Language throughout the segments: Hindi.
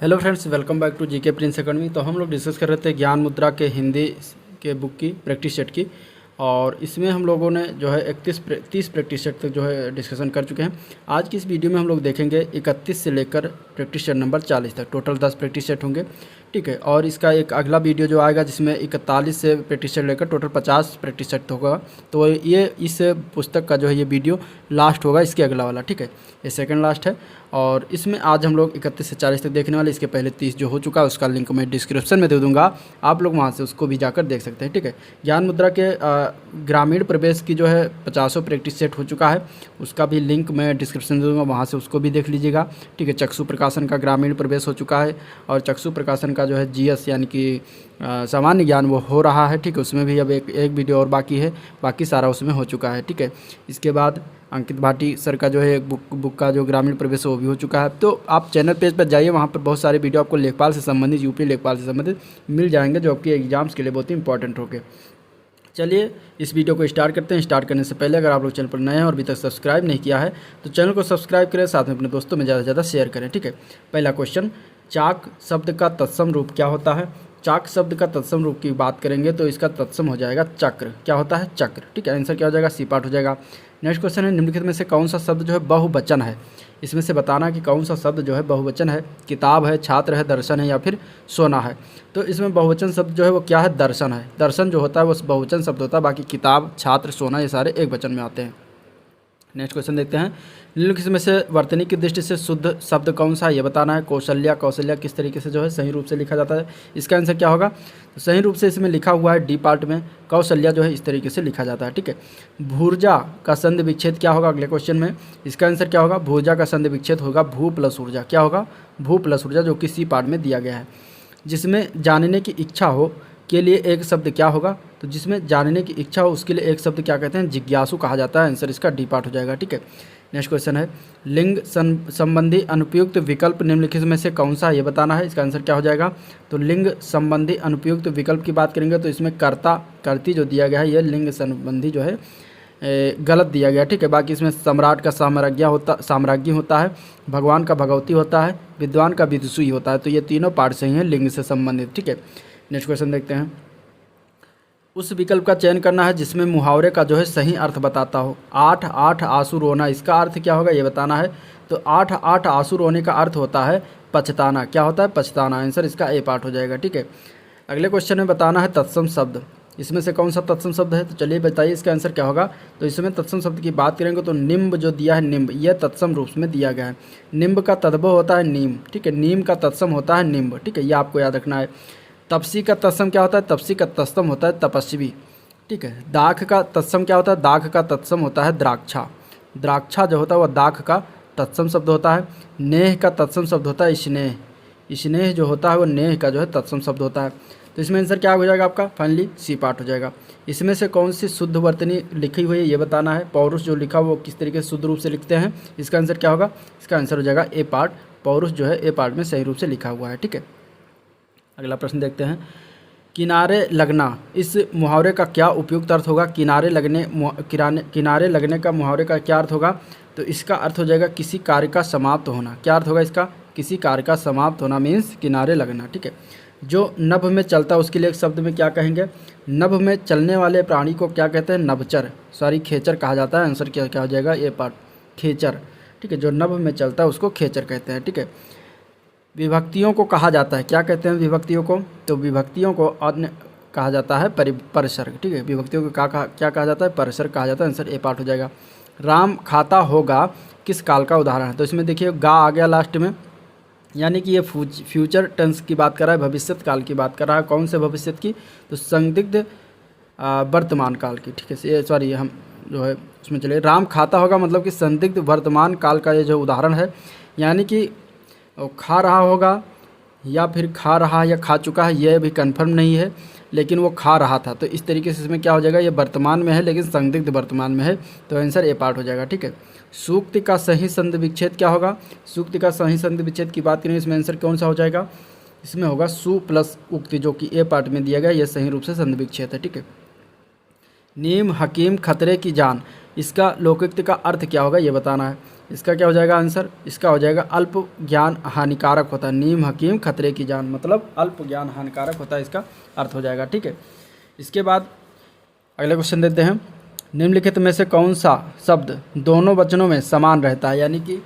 Hello friends, welcome back to GK Prince Academy. तो हम लोग डिस्कस कर रहे थे ज्ञान मुद्रा के हिंदी के बुक की प्रैक्टिस सेट की, और इसमें हम लोगों ने जो है 30 प्रैक्टिस सेट तक जो है डिस्कशन कर चुके हैं। आज की इस वीडियो में हम लोग देखेंगे 31 से लेकर प्रैक्टिस सेट नंबर 40 तक, टोटल 10 प्रैक्टिस सेट होंगे, ठीक है। और इसका एक अगला वीडियो जो आएगा जिसमें 41 से प्रैक्टिस सेट लेकर टोटल 50 प्रैक्टिस सेट होगा। तो ये इस पुस्तक का जो है ये वीडियो लास्ट होगा, इसके अगला वाला, ठीक है। ये सेकंड लास्ट है, और इसमें आज हम लोग 31 से 40 तक देखने वाले। इसके पहले 30 जो हो चुका है उसका लिंक मैं डिस्क्रिप्शन में दे दूंगा, आप लोग वहाँ से उसको भी जाकर देख सकते हैं, ठीक है। ज्ञान मुद्रा के ग्रामीण प्रवेश की जो है 50 प्रैक्टिस सेट हो चुका है, उसका भी लिंक मैं डिस्क्रिप्शन में दूंगा, वहाँ से उसको भी देख लीजिएगा, ठीक है। चक्षु प्रकाशन का ग्रामीण प्रवेश हो चुका है, और चक्षु प्रकाशन का जो है जीएस यानी कि सामान्य ज्ञान वो हो रहा है, ठीक है। उसमें भी अब एक वीडियो और बाकी है, बाकी सारा उसमें हो चुका है, ठीक है। इसके बाद अंकित भाटी सर का जो है एक बुक का जो ग्रामीण प्रवेश है वो भी हो चुका है। तो आप चैनल पेज पर जाइए, वहाँ पर बहुत सारे वीडियो आपको लेखपाल से संबंधित, यूपी लेखपाल से संबंधित मिल जाएंगे, जो आपके एग्जाम्स के लिए बहुत ही इंपॉर्टेंट होंगे। चलिए इस वीडियो को स्टार्ट करते हैं। स्टार्ट करने से पहले अगर आप लोग चैनल पर नए हैं और अभी तक सब्सक्राइब नहीं किया है तो चैनल को सब्सक्राइब करें, साथ में अपने दोस्तों में ज़्यादा से ज़्यादा शेयर करें, ठीक है। पहला क्वेश्चन, चाक शब्द का तत्सम रूप क्या होता है? चाक शब्द का तत्सम रूप की बात करेंगे तो इसका तत्सम हो जाएगा चक्र। क्या होता है? चक्र, ठीक है। आंसर क्या हो जाएगा? सी पार्ट हो जाएगा। नेक्स्ट क्वेश्चन है, निम्नलिखित में से कौन सा शब्द जो है बहुवचन है? इसमें से बताना कि कौन सा शब्द जो है बहुवचन है। किताब है, छात्र है, दर्शन है, या फिर सोना है। तो इसमें बहुवचन शब्द जो है वो क्या है? दर्शन है। दर्शन जो होता है वो बहुवचन शब्द होता है, बाकी किताब, छात्र, सोना ये सारे एक वचन में आते हैं। नेक्स्ट क्वेश्चन देखते हैं, निम्नलिखित में से वर्तनी की दृष्टि से शुद्ध शब्द कौन सा है ये बताना है। कौशल्या, कौशल्या किस तरीके से जो है सही रूप से लिखा जाता है? इसका आंसर क्या होगा? तो सही रूप से इसमें लिखा हुआ है डी पार्ट में, कौशल्या जो है इस तरीके से लिखा जाता है, ठीक है। भूर्जा का संधि विच्छेद क्या होगा अगले क्वेश्चन में? इसका आंसर क्या होगा? भूर्जा का संधि विच्छेद होगा भू प्लस ऊर्जा। क्या होगा? भू प्लस ऊर्जा, जो कि सी पार्ट में दिया गया है। जिसमें जानने की इच्छा हो के लिए एक शब्द क्या होगा? तो जिसमें जानने की इच्छा हो उसके लिए एक शब्द क्या कहते हैं? जिज्ञासु कहा जाता है। आंसर इसका डी पार्ट हो जाएगा, ठीक है। नेक्स्ट क्वेश्चन है, लिंग संबंधी अनुपयुक्त विकल्प निम्नलिखित में से कौन सा है ये बताना है। इसका आंसर क्या हो जाएगा? तो लिंग संबंधी अनुपयुक्त विकल्प की बात करेंगे तो इसमें कर्ता कर्ती जो दिया गया है ये लिंग संबंधी जो है गलत दिया गया, ठीक है। बाकी इसमें सम्राट का साम्राज्ञी होता है, भगवान का भगवती होता है, विद्वान का विदुषी होता है। तो ये तीनों पार्ट सही हैं लिंग से संबंधित, ठीक है। नेक्स्ट क्वेश्चन देखते हैं, उस विकल्प का चयन करना है जिसमें मुहावरे का जो है सही अर्थ बताता हो। 8 8 आंसू रोना, इसका अर्थ क्या होगा ये बताना है। तो 8 8 आंसू रोने का अर्थ होता है पछताना। क्या होता है? पछताना। आंसर इसका ए पार्ट हो जाएगा, ठीक है। अगले क्वेश्चन में बताना है तत्सम शब्द, इसमें से कौन सा तत्सम शब्द है? तो चलिए बताइए इसका आंसर क्या होगा। तो इसमें तत्सम शब्द की बात करेंगे तो निम्ब जो दिया है, निम्ब, यह तत्सम रूप में दिया गया है। निम्ब का तद्भव होता है नीम, ठीक है। नीम का तत्सम होता है निम्ब, ठीक है। ये आपको याद रखना है। तपसी का तत्सम क्या होता है? तपसी का तत्सम होता है तपस्वी, ठीक है। दाख का तत्सम क्या होता है? दाख का तत्सम होता है द्राक्षा। द्राक्षा जो होता है वह दाख का तत्सम शब्द होता है। नेह का तत्सम शब्द होता है स्नेह। स्नेह जो होता है वो नेह का जो है तत्सम शब्द होता है। तो इसमें आंसर क्या हो जाएगा आपका? फाइनली सी पार्ट हो जाएगा। इसमें से कौन सी शुद्ध वर्तनी लिखी हुई है ये बताना है। पौरुष जो लिखा वो किस तरीके से शुद्ध रूप से लिखते हैं? इसका आंसर क्या होगा? इसका आंसर हो जाएगा ए पार्ट। पौरुष जो है ए पार्ट में सही रूप से लिखा हुआ है, ठीक है। अगला प्रश्न देखते हैं, किनारे लगना, इस मुहावरे का क्या उपयुक्त अर्थ होगा? किनारे लगने का मुहावरे का क्या अर्थ होगा? तो इसका अर्थ हो जाएगा किसी कार्य का समाप्त होना। क्या अर्थ होगा इसका? किसी कार्य का समाप्त होना मीन्स किनारे लगना, ठीक है। जो नभ में चलता है उसके लिए एक शब्द में क्या कहेंगे? नभ में चलने वाले प्राणी को क्या कहते हैं? नभचर, सॉरी खेचर कहा जाता है। आंसर क्या हो जाएगा? ये पार्ट, खेचर, ठीक है। जो नभ में चलता है उसको खेचर कहते हैं, ठीक है। विभक्तियों को कहा जाता है, क्या कहते हैं विभक्तियों को? तो विभक्तियों को अन्य कहा जाता है परसर्ग, ठीक है। विभक्तियों को क्या कहा जाता है? परसर्ग कहा जाता है। आंसर ए पार्ट हो जाएगा। राम खाता होगा किस काल का उदाहरण है? तो इसमें देखिए गा आ गया लास्ट में, यानी कि ये फ्यूचर टेंस की बात कर रहा है, भविष्यत काल की बात कर रहा है। कौन से भविष्यत की? तो संदिग्ध वर्तमान काल की, ठीक है। सॉरी हम जो है उसमें चले, राम खाता होगा मतलब कि संदिग्ध वर्तमान काल का ये जो उदाहरण है, यानी कि खा रहा होगा या फिर खा रहा या खा चुका है, यह भी कंफर्म नहीं है, लेकिन वो खा रहा था। तो इस तरीके से इसमें क्या हो जाएगा? ये वर्तमान में है लेकिन संदिग्ध वर्तमान में है, तो आंसर ए पार्ट हो जाएगा, ठीक है। सूक्ति का सही संधि विच्छेद क्या होगा? सूक्ति का सही संधि विच्छेद की बात करें इसमें आंसर कौन सा हो जाएगा? इसमें होगा सु प्लस उक्ति, जो कि ए पार्ट में दिया गया, यह सही रूप से संधि विच्छेद है, ठीक है। नीम हकीम खतरे की जान, इसका लोकोक्ति का अर्थ क्या होगा ये बताना है। इसका क्या हो जाएगा आंसर, इसका हो जाएगा अल्प ज्ञान हानिकारक होता है। नीम हकीम खतरे की जान, मतलब अल्प ज्ञान हानिकारक होता है, इसका अर्थ हो जाएगा। ठीक है, इसके बाद अगले क्वेश्चन देते हैं। निम्नलिखित में से कौन सा शब्द दोनों वचनों में समान रहता है, यानी कि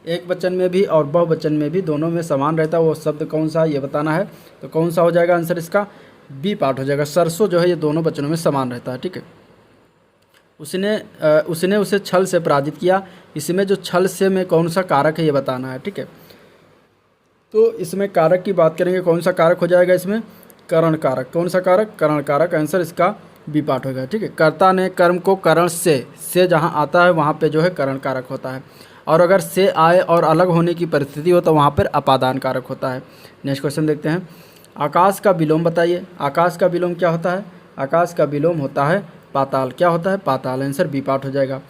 एक वचन में भी और बहुवचन में भी दोनों में समान रहता है, वो शब्द कौन सा ये बताना है। तो कौन सा हो जाएगा आंसर, इसका बी पार्ट हो जाएगा। सरसों जो है ये दोनों वचनों में समान रहता है। ठीक है, उसने उसे छल से पराजित किया, इसमें जो छल से में कौन सा कारक है ये बताना है। ठीक है, तो इसमें कारक की बात करेंगे, कौन सा कारक हो जाएगा इसमें, करण कारक। कौन सा कारक, करण कारक, आंसर इसका बी पार्ट होगा। ठीक है, कर्ता ने कर्म को करण से जहाँ आता है वहाँ पे जो है करण कारक होता है, और अगर से आए और अलग होने की परिस्थिति हो तो वहाँ पर अपादान कारक होता है। नेक्स्ट क्वेश्चन देखते हैं। आकाश का विलोम बताइए। आकाश का विलोम क्या होता है, आकाश का विलोम होता है पाताल। क्या होता है, पाताल, आंसर बी पार्ट हो जाएगा।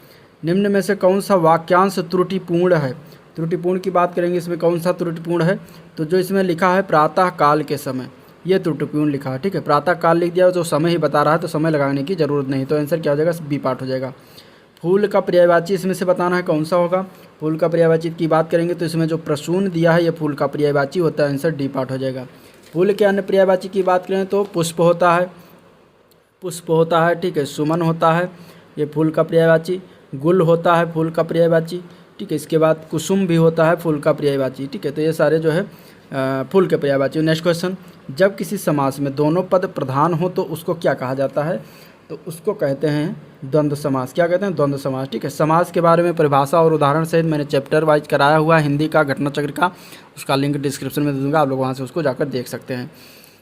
निम्न में से कौन सा वाक्यांश त्रुटिपूर्ण है। त्रुटिपूर्ण की बात करेंगे, इसमें कौन सा त्रुटिपूर्ण है, तो जो इसमें लिखा है प्रातः काल के समय, ये त्रुटिपूर्ण लिखा है। ठीक है, प्रातः काल लिख दिया जो समय ही बता रहा है, तो समय लगाने की जरूरत नहीं, तो आंसर क्या हो जाएगा, बी पार्ट हो जाएगा। फूल का पर्यायवाची इसमें से बताना है, कौन सा होगा। फूल का पर्यायवाची की बात करेंगे तो इसमें जो प्रसून दिया है ये फूल का पर्यायवाची होता है, आंसर डी पार्ट हो जाएगा। फूल के अन्य पर्यायवाची की बात करें तो पुष्प होता है, पुष्प होता है। ठीक है, सुमन होता है ये फूल का पर्यायवाची, गुल होता है फूल का पर्यायवाची। ठीक है, इसके बाद कुसुम भी होता है फूल का पर्यायवाची। ठीक है, तो ये सारे जो है फूल के पर्यायवाची। नेक्स्ट क्वेश्चन, जब किसी समास में दोनों पद प्रधान हो तो उसको क्या कहा जाता है, तो उसको कहते हैं द्वंद्व समास। क्या कहते हैं, द्वंद्व समास। ठीक है, समास के बारे में परिभाषा और उदाहरण सहित मैंने चैप्टर वाइज कराया हुआ है हिंदी का, घटना चक्र का, उसका लिंक डिस्क्रिप्शन में दे दूँगा, आप लोग वहाँ से उसको जाकर देख सकते हैं।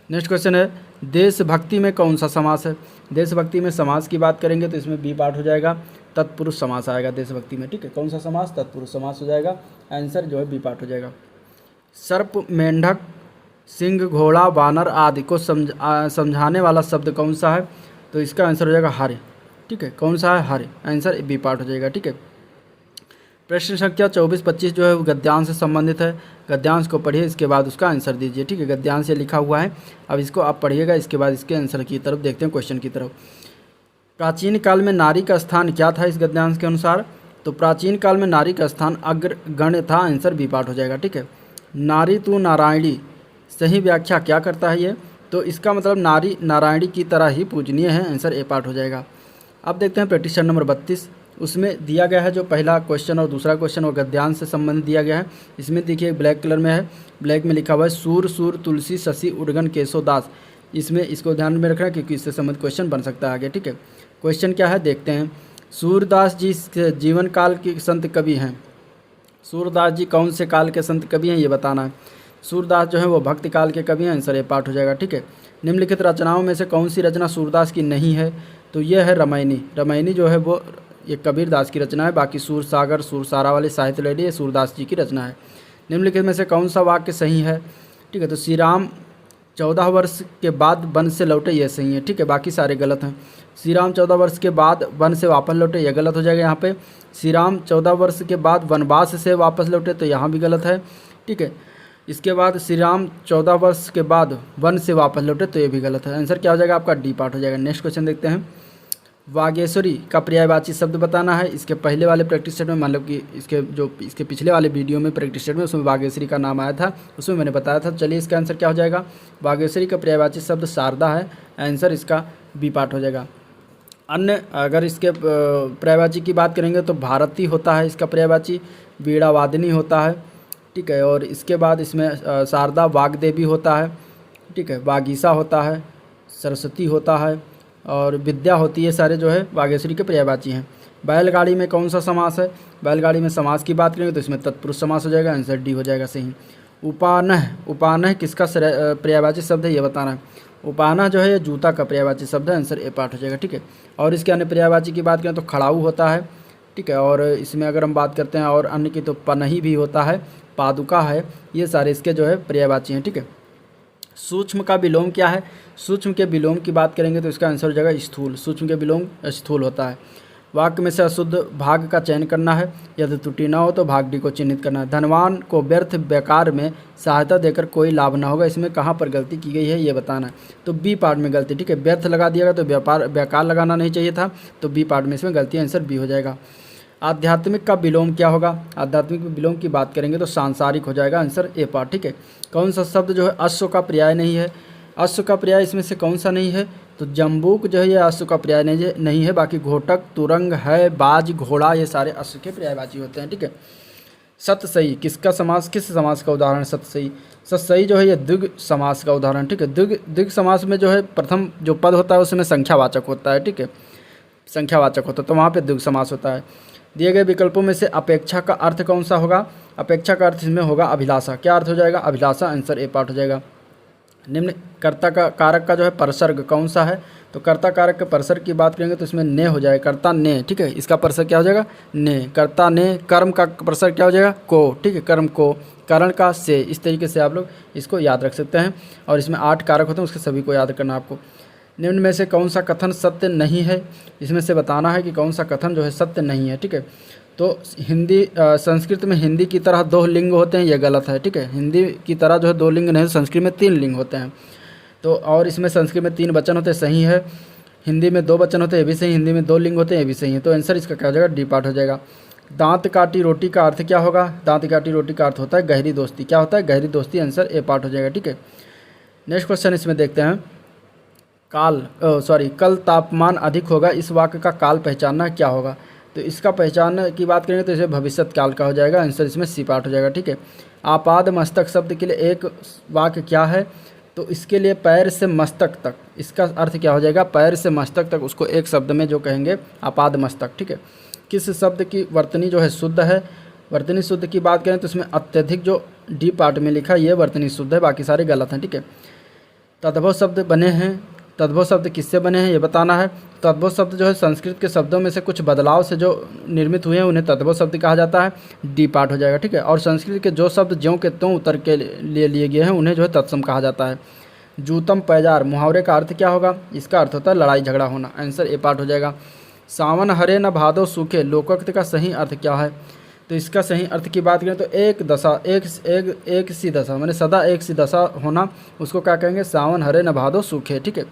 नेक्स्ट क्वेश्चन है, देशभक्ति में कौन सा समास है। देशभक्ति में समास की बात करेंगे तो इसमें बी पार्ट हो जाएगा, तत्पुरुष समास आएगा देशभक्ति में। ठीक है, कौन सा समास, तत्पुरुष समास हो जाएगा, आंसर जो है बी पार्ट हो जाएगा। सर्प, मेंढक, सिंह, घोड़ा, वानर आदि को समझाने वाला शब्द कौन सा है, तो इसका आंसर हो जाएगा हरे। ठीक है, कौन सा है, हरे, आंसर बी पार्ट हो जाएगा। ठीक है, प्रश्न संख्या 24-25 जो है वो गद्यांश से संबंधित है। गद्यांश को पढ़िए, इसके बाद उसका आंसर दीजिए। ठीक है, गद्यांश से लिखा हुआ है, अब इसको आप पढ़िएगा, इसके बाद इसके आंसर की तरफ देखते हैं, क्वेश्चन की तरफ। प्राचीन काल में नारी का स्थान क्या था इस गद्यांश के अनुसार, तो प्राचीन काल में नारी का स्थान अग्रगण्य था, आंसर बी पार्ट हो जाएगा। ठीक है, नारी तू नारायणी, सही व्याख्या क्या करता है ये, तो इसका मतलब नारी नारायणी की तरह ही पूजनीय है, आंसर ए पार्ट हो जाएगा। अब देखते हैं प्रैक्टिस नंबर 32, उसमें दिया गया है जो पहला क्वेश्चन और दूसरा क्वेश्चन वो गद्यांश से संबंधित दिया गया है। इसमें देखिए ब्लैक कलर में है, ब्लैक में लिखा हुआ है सूर सूर तुलसी शशि उड़गन केशव दास। इसमें इसको ध्यान में रखना क्योंकि इससे संबंधित क्वेश्चन बन सकता है आगे। ठीक है, क्वेश्चन क्या है देखते हैं। सूरदास जी जीवन काल के संत कवि हैं। सूरदास जी कौन से काल के संत कवि हैं ये बताना है। सूरदास जो है वो भक्ति काल के कवि हैं, आंसर ए पार्ट हो जाएगा। ठीक है, निम्नलिखित रचनाओं में से कौन सी रचना सूरदास की नहीं है, तो ये है रामायणी। रामायणी जो है वो ये कबीरदास की रचना है, बाकी सूर सागर सूर सारा वाली साहित्य लहरी ये सूरदास जी की रचना है। निम्नलिखित में से कौन सा वाक्य सही है, ठीक है, तो श्री राम 14 वर्ष के बाद वन से लौटे ये सही है। ठीक है, बाकी सारे गलत हैं। श्री राम 14 वर्ष के बाद वन से वापस लौटे ये गलत हो जाएगा यहाँ पे। श्री राम 14 वर्ष के बाद वनवास से वापस लौटे तो यहाँ भी गलत है। ठीक है, इसके बाद श्री राम 14 वर्ष के बाद वन से वापस लौटे तो ये भी गलत है, आंसर क्या हो जाएगा आपका डी पार्ट हो जाएगा। नेक्स्ट क्वेश्चन देखते हैं। वागेश्वरी का पर्यायवाची शब्द बताना है। इसके पहले वाले प्रैक्टिस सेट में मतलब कि इसके पिछले वाले वीडियो में प्रैक्टिस सेट में उसमें वागेश्वरी का नाम आया था, उसमें मैंने बताया था। चलिए इसका आंसर क्या हो जाएगा, वागेश्वरी का पर्यायवाची शब्द शारदा है, आंसर इसका बी पार्ट हो जाएगा। अन्य अगर इसके पर्यायवाची की बात करेंगे तो भारती होता है इसका पर्यायवाची, वीणावादिनी होता है। ठीक है, और इसके बाद इसमें शारदा वाग्देवी होता है। ठीक है, वागीसा होता है, सरस्वती होता है और विद्या होती है, सारे जो है वागेश्वरी के पर्यायवाची हैं। बैलगाड़ी में कौन सा समास है, बैलगाड़ी में समास की बात करेंगे तो इसमें तत्पुरुष समास हो जाएगा, आंसर डी हो जाएगा सही। उपानह, उपानह किसका पर्यायवाची शब्द है ये बताना है। उपानह जो है ये जूता का पर्यायवाची शब्द है, आंसर ए पार्ट हो जाएगा। ठीक है, और इसके अन्य पर्यायवाची की बात करें तो खड़ाऊ होता है। ठीक है, और इसमें अगर हम बात करते हैं और अन्य की तो पनही भी होता है, पादुका है, ये सारे इसके जो है पर्यायवाची हैं। ठीक है, सूक्ष्म का विलोम क्या है, सूक्ष्म के विलोम की बात करेंगे तो इसका आंसर हो जाएगा स्थूल। सूक्ष्म के विलोम स्थूल होता है। वाक्य में से अशुद्ध भाग का चयन करना है, यदि त्रुटि न हो तो भाग डी को चिन्हित करना है। धनवान को व्यर्थ व्यापार में सहायता देकर कोई लाभ न होगा, इसमें कहाँ पर गलती की गई है ये बताना है। तो बी पार्ट में गलती। ठीक है, व्यर्थ लगा दिया गया तो व्यापार लगाना नहीं चाहिए था, तो बी पार्ट में इसमें गलती, आंसर बी हो जाएगा। आध्यात्मिक का विलोम क्या होगा? आध्यात्मिक विलोम की बात करेंगे तो सांसारिक हो जाएगा आंसर ए पार्ट, ठीक है। कौन सा शब्द जो है अश्व का पर्याय नहीं है? अश्व का पर्याय इसमें से कौन सा नहीं है? तो जम्बूक जो है ये अश्व का पर्याय नहीं है। बाकी घोटक, तुरंग है, बाज, घोड़ा, ये सारे अश्व के पर्यायवाची होते हैं, ठीक है। सतसई किसका समास, किस समास का उदाहरण? सतसई, सतसई जो है ये द्विग समास का उदाहरण, ठीक है। द्विग समास में जो है प्रथम जो पद होता है उसमें संख्यावाचक होता है, ठीक है, संख्यावाचक होता है, तो वहाँ पे द्विग समास होता है। दिए गए विकल्पों में से अपेक्षा का अर्थ कौन सा होगा? अपेक्षा का अर्थ इसमें होगा अभिलाषा। क्या अर्थ हो जाएगा? अभिलाषा, आंसर ए पार्ट हो जाएगा। निम्न कर्ता का कारक का जो है परसर्ग कौन सा है? तो कर्ता कारक के परसर्ग की बात करेंगे तो इसमें ने हो जाएगा, कर्ता ने, ठीक है। इसका परसर्ग क्या हो जाएगा? ने, कर्ता ने। कर्म का परसर्ग क्या हो जाएगा? को, ठीक है, कर्म को। करण का से। इस तरीके से आप लोग इसको याद रख सकते हैं। और इसमें 8 कारक होते हैं, उसके सभी को याद करना आपको। निम्न में से कौन सा कथन सत्य नहीं है? इसमें से बताना है कि कौन सा कथन जो है सत्य नहीं है, ठीक है। तो हिंदी संस्कृत में हिंदी की तरह 2 लिंग होते हैं, ये गलत है, ठीक है। हिंदी की तरह जो है 2 लिंग नहीं, संस्कृत में 3 लिंग होते हैं। तो और इसमें संस्कृत में 3 वचन होते हैं, सही है। हिंदी में 2 वचन होते हैं, ये भी सही। हिंदी में 2 लिंग होते हैं, ये भी सही है। तो आंसर इसका क्या हो जाएगा? डी पार्ट हो जाएगा। दांत काटी रोटी का अर्थ क्या होगा? दांत काटी रोटी का अर्थ होता है गहरी दोस्ती। क्या होता है? गहरी दोस्ती, आंसर ए पार्ट हो जाएगा, ठीक है। नेक्स्ट क्वेश्चन इसमें देखते हैं। कल तापमान अधिक होगा, इस वाक्य का काल पहचानना क्या होगा? तो इसका पहचान की बात करेंगे तो इसे भविष्यत काल का हो जाएगा, आंसर इसमें सी पार्ट हो जाएगा, ठीक है। आपाद मस्तक शब्द के लिए एक वाक्य क्या है? तो इसके लिए पैर से मस्तक तक, इसका अर्थ क्या हो जाएगा? पैर से मस्तक तक, उसको एक शब्द में जो कहेंगे आपाद मस्तक, ठीक है। किस शब्द की वर्तनी जो है शुद्ध है? वर्तनी शुद्ध की बात करें तो इसमें अत्यधिक जो डी पार्ट में लिखा है ये वर्तनी शुद्ध है, बाकी सारे गलत हैं, ठीक है। तद्भव शब्द बने हैं, तद्भव शब्द किससे बने हैं ये बताना है। तद्भव शब्द जो है संस्कृत के शब्दों में से कुछ बदलाव से जो निर्मित हुए हैं उन्हें तद्भव शब्द कहा जाता है, डी पार्ट हो जाएगा, ठीक है। और संस्कृत के जो शब्द ज्यों के त्यों उतर के लिए गए हैं उन्हें जो है तत्सम कहा जाता है। जूतम पैजार मुहावरे का अर्थ क्या होगा? इसका अर्थ होता है लड़ाई झगड़ा होना, आंसर ए पार्ट हो जाएगा। सावन हरे न भादो सूखे लोकोक्त का सही अर्थ क्या है? तो इसका सही अर्थ की बात करें तो एक सी दशा, माने सदा एक सी दशा होना, उसको क्या कहेंगे? सावन हरे न भादो सूखे, ठीक है।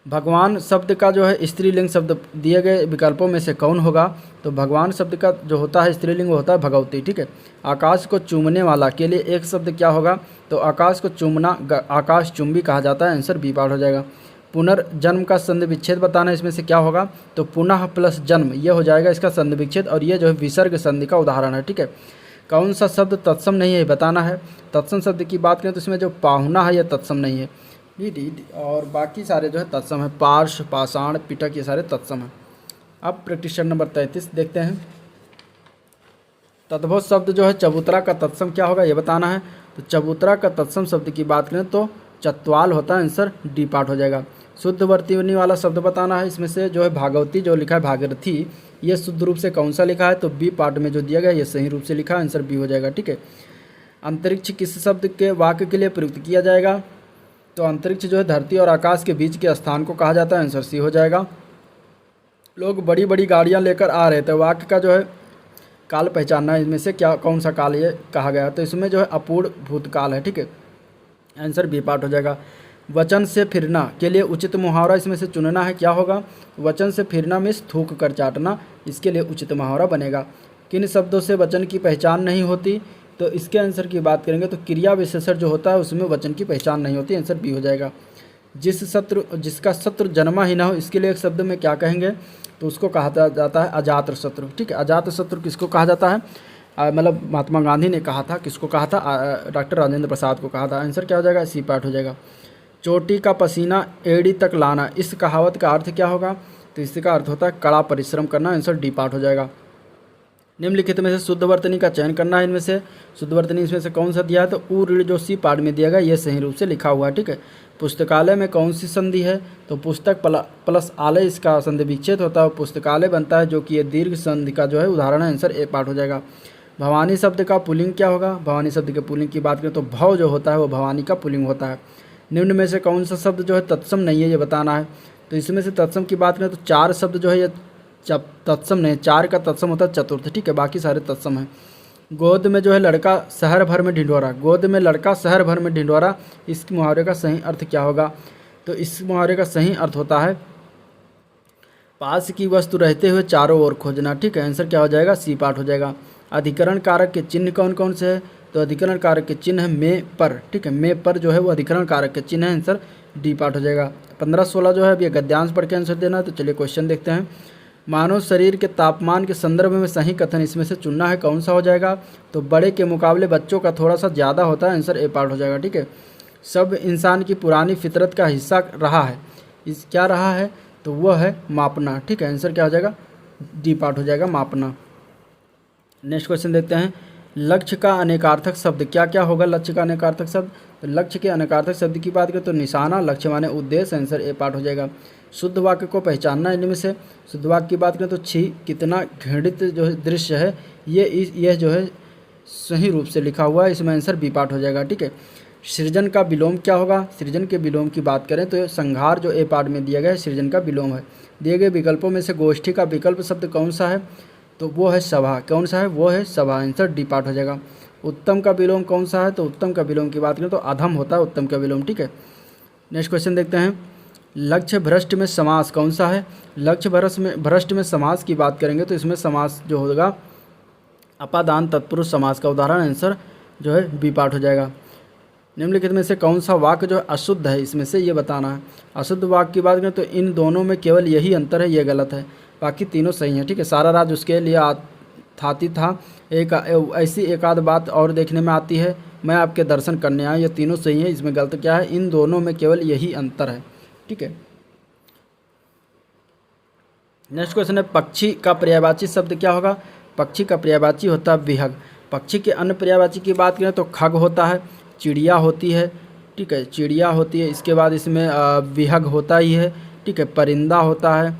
भगवान शब्द का जो है स्त्रीलिंग शब्द दिए गए विकल्पों में से कौन होगा? तो भगवान शब्द का जो होता है स्त्रीलिंग वो होता है भगवती, ठीक है। आकाश को चूमने वाला के लिए एक शब्द क्या होगा? तो आकाश को चूमना आकाश चुंबी कहा जाता है, आंसर बी पार्ट हो जाएगा। पुनर्जन्म का संधि विच्छेद बताना, इसमें से क्या होगा? तो पुनः प्लस जन्म, ये हो जाएगा इसका संधि विच्छेद, और ये जो है विसर्ग संधि का उदाहरण है, ठीक है। कौन सा शब्द तत्सम नहीं है बताना है। तत्सम शब्द की बात करें तो इसमें जो पाहुना है ये तत्सम नहीं है, और बाकी सारे जो है तत्सम है। पार्श, पाषाण, पिटक, ये सारे तत्सम हैं। अब प्रैक्टिशन नंबर 33 देखते हैं। तद्भव शब्द जो है चबूतरा का तत्सम क्या होगा ये बताना है। तो चबूतरा का तत्सम शब्द की बात करें तो चतवाल होता है, आंसर डी पार्ट हो जाएगा। शुद्ध वर्तनी वाला शब्द बताना है, इसमें से जो है भागवती जो लिखा है भागीरथी, ये शुद्ध रूप से कौन सा लिखा है? तो बी पार्ट में जो दिया गया ये सही रूप से लिखा है, आंसर बी हो जाएगा, ठीक है। अंतरिक्ष किस शब्द के वाक्य के लिए प्रयुक्त किया जाएगा? तो अंतरिक्ष जो है धरती और आकाश के बीच के स्थान को कहा जाता है, आंसर सी हो जाएगा। लोग बड़ी बड़ी गाड़ियां लेकर आ रहे थे, वाक्य का जो है काल पहचानना है, इनमें से क्या कौन सा काल ये कहा गया? तो इसमें जो है अपूर्ण भूतकाल है, ठीक है, आंसर बी पार्ट हो जाएगा। वचन से फिरना के लिए उचित मुहावरा इसमें से चुनना है, क्या होगा? वचन से फिरना में थूक कर चाटना, इसके लिए उचित मुहावरा बनेगा। किन शब्दों से वचन की पहचान नहीं होती? तो इसके आंसर की बात करेंगे तो क्रिया विशेषण जो होता है उसमें वचन की पहचान नहीं होती, आंसर बी हो जाएगा। जिसका शत्रु जन्मा ही ना हो, इसके लिए एक शब्द में क्या कहेंगे? तो उसको कहा जाता है अजात शत्रु, ठीक है। अजात शत्रु किसको कहा जाता है? मतलब महात्मा गांधी ने कहा था, किसको कहा था? डॉक्टर राजेंद्र प्रसाद को कहा था, आंसर क्या हो जाएगा? सी पार्ट हो जाएगा। चोटी का पसीना एड़ी तक लाना, इस कहावत का अर्थ क्या होगा? तो इसका अर्थ होता है कड़ा परिश्रम करना, आंसर डी पार्ट हो जाएगा। निम्नलिखित में से शुद्ध वर्तनी का चयन करना है, इनमें से शुद्ध वर्तनी इसमें से कौन सा दिया है? तो ऊ ऋण जो सी पार्ट में दिया गया ये सही रूप से लिखा हुआ है, ठीक है। पुस्तकालय में कौन सी संधि है? तो पुस्तक प्लस आलय इसका संधि विच्छेद होता है, पुस्तकालय बनता है, जो कि ये दीर्घ संधि का जो है उदाहरण है, आंसर ए पार्ट हो जाएगा। भवानी शब्द का पुल्लिंग क्या होगा? भवानी शब्द के पुल्लिंग की बात करें तो भव जो होता है वो भवानी का पुल्लिंग होता है। निम्न में से कौन सा शब्द जो है तत्सम नहीं है ये बताना है। तो इसमें से तत्सम की बात करें तो 4 शब्द जो है ये तत्सम नहीं, 4 का तत्सम होता है चतुर्थ, ठीक है, बाकी सारे तत्सम हैं। गोद में जो है लड़का शहर भर में ढिंढोरा, गोद में लड़का शहर भर में ढिंढोरा, इस मुहावरे का सही अर्थ क्या होगा? तो इस मुहावरे का सही अर्थ होता है पास की वस्तु रहते हुए चारों ओर खोजना, ठीक है, आंसर क्या हो जाएगा, सी पार्ट हो जाएगा। अधिकरण कारक के चिन्ह कौन कौन से हैं, तो अधिकरण कारक के चिन्ह है में पर, ठीक है, में पर जो है वो अधिकरण कारक के चिन्ह है, आंसर डी पार्ट हो जाएगा। 15-16 जो है अब ये गद्यांश पढ़ के आंसर देना है, तो चलिए क्वेश्चन देखते हैं। मानव शरीर के तापमान के संदर्भ में सही कथन इसमें से चुनना है, कौन सा हो जाएगा, तो बड़े के मुकाबले बच्चों का थोड़ा सा ज़्यादा होता है, आंसर ए पार्ट हो जाएगा, ठीक है। सब इंसान की पुरानी फितरत का हिस्सा रहा है, इस क्या रहा है, तो वह है मापना, ठीक है, आंसर क्या हो जाएगा, डी पार्ट हो जाएगा, मापना। नेक्स्ट क्वेश्चन देखते हैं। लक्ष्य का अनेकार्थक शब्द क्या क्या होगा, लक्ष्य का अनेकार्थक शब्द, तो लक्ष्य के अनेकार्थक शब्द की बात करें तो निशाना, लक्ष्य माने उद्देश्य, आंसर ए पार्ट हो जाएगा। शुद्ध वाक्य को पहचानना, इनमें से शुद्ध वाक्य की बात करें तो छी कितना घृणित जो दृश्य है, यह जो है सही रूप से लिखा हुआ है, इसमें आंसर बी पार्ट हो जाएगा, ठीक है। सृजन का विलोम क्या होगा, सृजन के विलोम की बात करें तो संहार जो ए पार्ट में दिया गया है सृजन का विलोम है। दिए गए विकल्पों में से गोष्ठी का विकल्प शब्द कौन सा है, तो वो है सभा, कौन सा है, वो है सभा, आंसर डी पार्ट हो जाएगा। उत्तम का विलोम कौन सा है, तो उत्तम का विलोम की बात करें तो अधम होता है उत्तम का विलोम, ठीक है। नेक्स्ट क्वेश्चन देखते हैं। लक्ष्य भ्रष्ट में समास कौन सा है, लक्ष्य भ्रष्ट में समास की बात करेंगे तो इसमें समास जो होगा अपादान तत्पुरुष समास का उदाहरण, आंसर जो है बी पार्ट हो जाएगा। निम्नलिखित में से कौन सा वाक्य जो है अशुद्ध है, इसमें से ये बताना है। अशुद्ध वाक्य की बात करें तो इन दोनों में केवल यही अंतर है, ये गलत है, बाकी तीनों सही हैं, ठीक है। सारा राज उसके लिए थाती था, एक ऐसी एक आध बात और देखने में आती है, मैं आपके दर्शन करने आया, ये तीनों सही हैं, इसमें गलत क्या है, इन दोनों में केवल यही अंतर है, ठीक है। नेक्स्ट क्वेश्चन है। पक्षी का पर्यायवाची शब्द क्या होगा, पक्षी का पर्यायवाची होता है विहग। पक्षी के अन्य पर्यायवाची की बात करें तो खग होता है, चिड़िया होती है, ठीक है, चिड़िया होती है, इसके बाद इसमें विहग होता ही है, ठीक है, परिंदा होता है,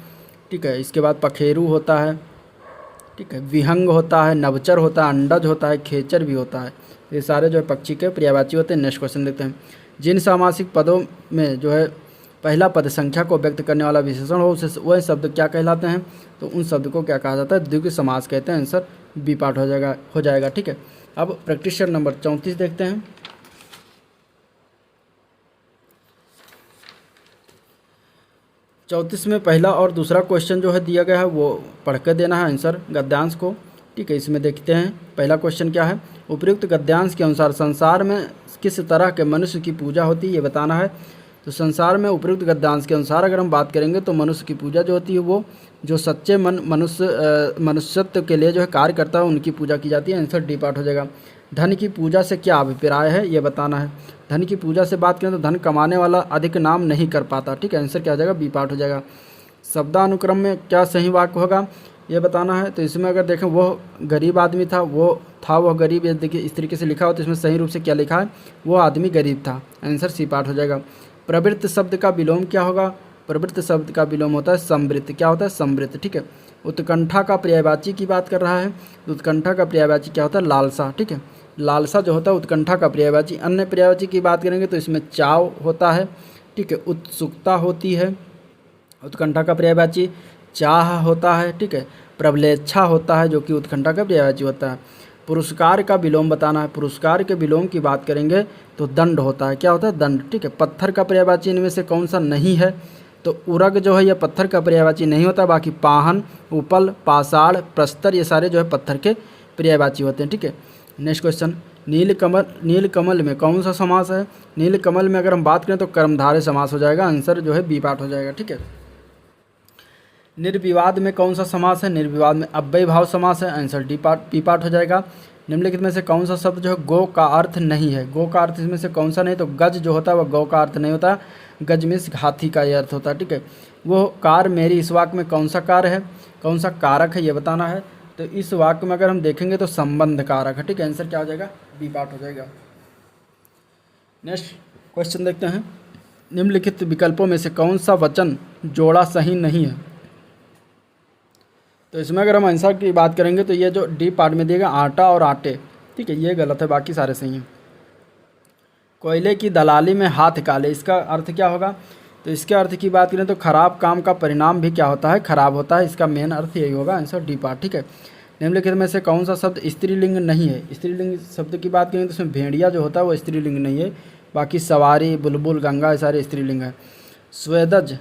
ठीक है, इसके बाद पखेरू होता है, ठीक है, विहंग होता है, नवचर होता है, अंडज होता है, खेचर भी होता है, ये सारे जो है पक्षी के पर्यायवाची होते हैं। नेक्स्ट क्वेश्चन देखते हैं। जिन सामासिक पदों में जो है पहला पद संख्या को व्यक्त करने वाला विशेषण हो उसे वह शब्द क्या कहलाते हैं, तो उन शब्द को क्या कहा जाता है, द्विगु समास कहते हैं, आंसर बी पार्ट हो जाएगा, ठीक है। अब प्रैक्टिस नंबर 34 देखते हैं। 34 में पहला और दूसरा क्वेश्चन जो है दिया गया है वो पढ़ कर देना है आंसर गद्यांश को, ठीक है। इसमें देखते हैं पहला क्वेश्चन क्या है। उपयुक्त गद्यांश के अनुसार संसार में किस तरह के मनुष्य की पूजा होती है, ये बताना है। तो संसार में उपयुक्त गद्यांश के अनुसार अगर हम बात करेंगे तो मनुष्य की पूजा जो होती है वो जो सच्चे मनुष्यत्व के लिए जो है कार्य करता है उनकी पूजा की जाती है, आंसर डी पार्ट हो जाएगा। धन की पूजा से क्या अभिप्राय है, ये बताना है। धन की पूजा से बात करें तो धन कमाने वाला अधिक नाम नहीं कर पाता, ठीक है, आंसर क्या हो जाएगा, बी पार्ट हो जाएगा। शब्दानुक्रम में क्या सही वाक्य होगा, ये बताना है। तो इसमें अगर देखें वह गरीब आदमी था, वह गरीब, ये देखिए इस तरीके से लिखा हो तो इसमें सही रूप से क्या लिखा है, वो आदमी गरीब था, आंसर सी पार्ट हो जाएगा। प्रवृत्त शब्द का विलोम क्या होगा, प्रवृत्त शब्द का विलोम होता है संवृत्त, क्या होता है, संवृत्त, ठीक है। उत्कंठा का पर्यायवाची की बात कर रहा है तो उत्कंठा का पर्यायवाची क्या होता है, लालसा, ठीक है, लालसा जो होता है उत्कंठा का पर्यायवाची। अन्य पर्यायवाची की बात करेंगे तो इसमें चाव होता है, ठीक है, उत्सुकता होती है, उत्कंठा का पर्यायवाची चाह होता है, ठीक है, प्रबलेच्छा होता है जो कि उत्कंठा का पर्यायवाची होता है। पुरस्कार का विलोम बताना है। पुरस्कार के विलोम की बात करेंगे तो दंड होता है, क्या होता है, दंड, ठीक है। पत्थर का पर्यायवाची इनमें से कौन सा नहीं है, तो उरग जो है यह पत्थर का पर्यायवाची नहीं होता, बाकी पाहन, उपल, पाषाण, प्रस्तर ये सारे जो है पत्थर के पर्यायवाची होते हैं, ठीक है। Next question. नीलकमल में कौन सा समास है, नीलकमल में अगर हम बात करें तो कर्मधारय समास हो जाएगा, आंसर जो है बी पार्ट हो जाएगा, ठीक है। निर्विवाद में कौन सा समास है, निर्विवाद में अव्यय भाव समास है, आंसर बी पार्ट हो जाएगा। निम्नलिखित में से कौन सा शब्द जो है गो का अर्थ नहीं है, गो का अर्थ इसमें से कौन सा नहीं, तो गज जो होता है वह गौ का अर्थ नहीं होता, गज में हाथी का ये अर्थ होता है, ठीक है। वो कार मेरी इस वाक्य में कौन सा कार है, कौन सा कारक है, ये बताना है। तो इस वाक्य में अगर हम देखेंगे तो संबंध कारक है, ठीक है, आंसर क्या हो जाएगा, बी पार्ट हो जाएगा। नेक्स्ट क्वेश्चन देखते हैं। निम्नलिखित विकल्पों में से कौन सा वचन जोड़ा सही नहीं है, तो इसमें अगर हम आंसर की बात करेंगे तो ये जो डी पार्ट में दिएगा आटा और आटे, ठीक है, ये गलत है, बाकी सारे सही हैं। कोयले की दलाली में हाथ काले, इसका अर्थ क्या होगा, तो इसके अर्थ की बात करें तो खराब काम का परिणाम भी क्या होता है, खराब होता है, इसका मेन अर्थ यही होगा, आंसर डी पार्ट, ठीक है। निम्नलिखित में से कौन सा शब्द स्त्रीलिंग नहीं है, स्त्रीलिंग शब्द की बात करें तो इसमें भेड़िया जो होता है वो स्त्रीलिंग नहीं है, बाकी सवारी, बुलबुल, गंगा ये सारे स्त्रीलिंग है। स्वेदज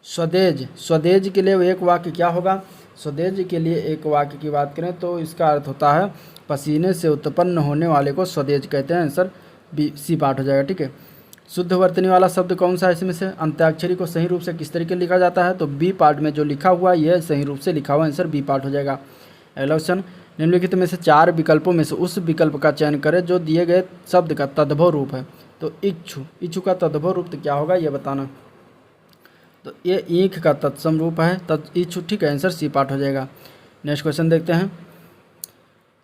स्वदेज, स्वदेज के लिए एक वाक्य क्या होगा? स्वदेज के लिए एक वाक्य की बात करें तो इसका अर्थ होता है पसीने से उत्पन्न होने वाले को स्वदेज कहते हैं। आंसर बी, सी पार्ट हो जाएगा। ठीक है। शुद्ध वर्तनी वाला शब्द कौन सा है इसमें से? अंत्याक्षरी को सही रूप से किस तरीके लिखा जाता है? तो बी पार्ट में जो लिखा हुआ है यह सही रूप से लिखा हुआ, आंसर बी पार्ट हो जाएगा। अगला क्वेश्चन, निम्नलिखित में से 4 विकल्पों में से उस विकल्प का चयन करें जो दिए गए शब्द का तद्भव रूप है। तो इच्छु, इच्छु का तद्भव रूप तो क्या होगा ये बताना। तो ये ईख का तत्सम रूप है, इच्छु। ठीक है, आंसर सी पार्ट हो जाएगा। नेक्स्ट क्वेश्चन देखते हैं।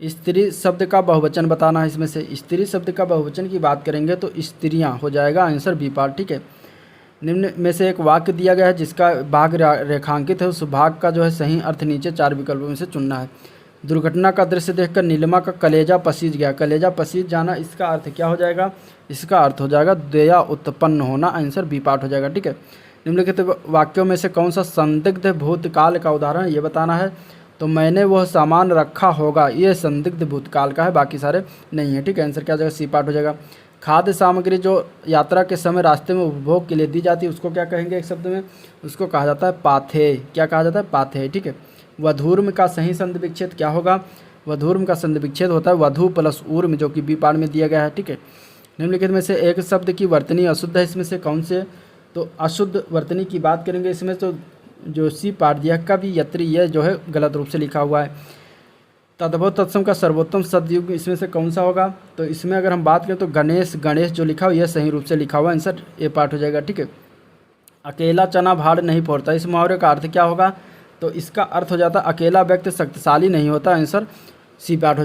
स्त्री शब्द का बहुवचन बताना है इसमें से। स्त्री शब्द का बहुवचन की बात करेंगे तो स्त्रियां हो जाएगा, आंसर बी पार्ट। ठीक है। निम्न में से एक वाक्य दिया गया है जिसका भाग रेखांकित है, उस भाग का जो है सही अर्थ नीचे 4 विकल्पों में से चुनना है। दुर्घटना का दृश्य देखकर नीलिमा का कलेजा पसीज गया। कलेजा पसीज जाना, इसका अर्थ क्या हो जाएगा? इसका अर्थ हो जाएगा दया उत्पन्न होना, आंसर बी पार्ट हो जाएगा। ठीक है। निम्नलिखित वाक्यों में से कौन सा संदिग्ध भूतकाल का उदाहरण ये बताना है। तो मैंने वह सामान रखा होगा, ये संदिग्ध भूतकाल का है, बाकी सारे नहीं है। ठीक है, आंसर क्या हो जाएगा? सी पार्ट हो जाएगा। खाद्य सामग्री जो यात्रा के समय रास्ते में उपभोग के लिए दी जाती है उसको क्या कहेंगे एक शब्द में? उसको कहा जाता है पाथेय। क्या कहा जाता है? पाथेय। ठीक है। वधूर्म का सही संधि विच्छेद क्या होगा? वधूर्म का संधि विच्छेद होता है वधु प्लस ऊर्म, जो कि बी पार्ट में दिया गया है। ठीक है। निम्नलिखित में से एक शब्द की वर्तनी अशुद्ध है, इसमें से कौन से? तो अशुद्ध वर्तनी की बात करेंगे इसमें तो जो सी पार्ट दिया कवि यत्री, यह जो है गलत रूप से लिखा हुआ है। तद्भव तत्सम का सर्वोत्तम सदयुग इसमें से कौन सा होगा? तो इसमें अगर हम बात करें तो गणेश, गणेश जो लिखा हुआ यह सही रूप से लिखा हुआ, आंसर ए पार्ट हो जाएगा। ठीक है। अकेला चना भाड़ नहीं फोड़ता, इस मुहावरे का अर्थ क्या होगा? तो इसका अर्थ हो जाता है अकेला व्यक्ति शक्तिशाली नहीं होता, आंसर सी पार्ट हो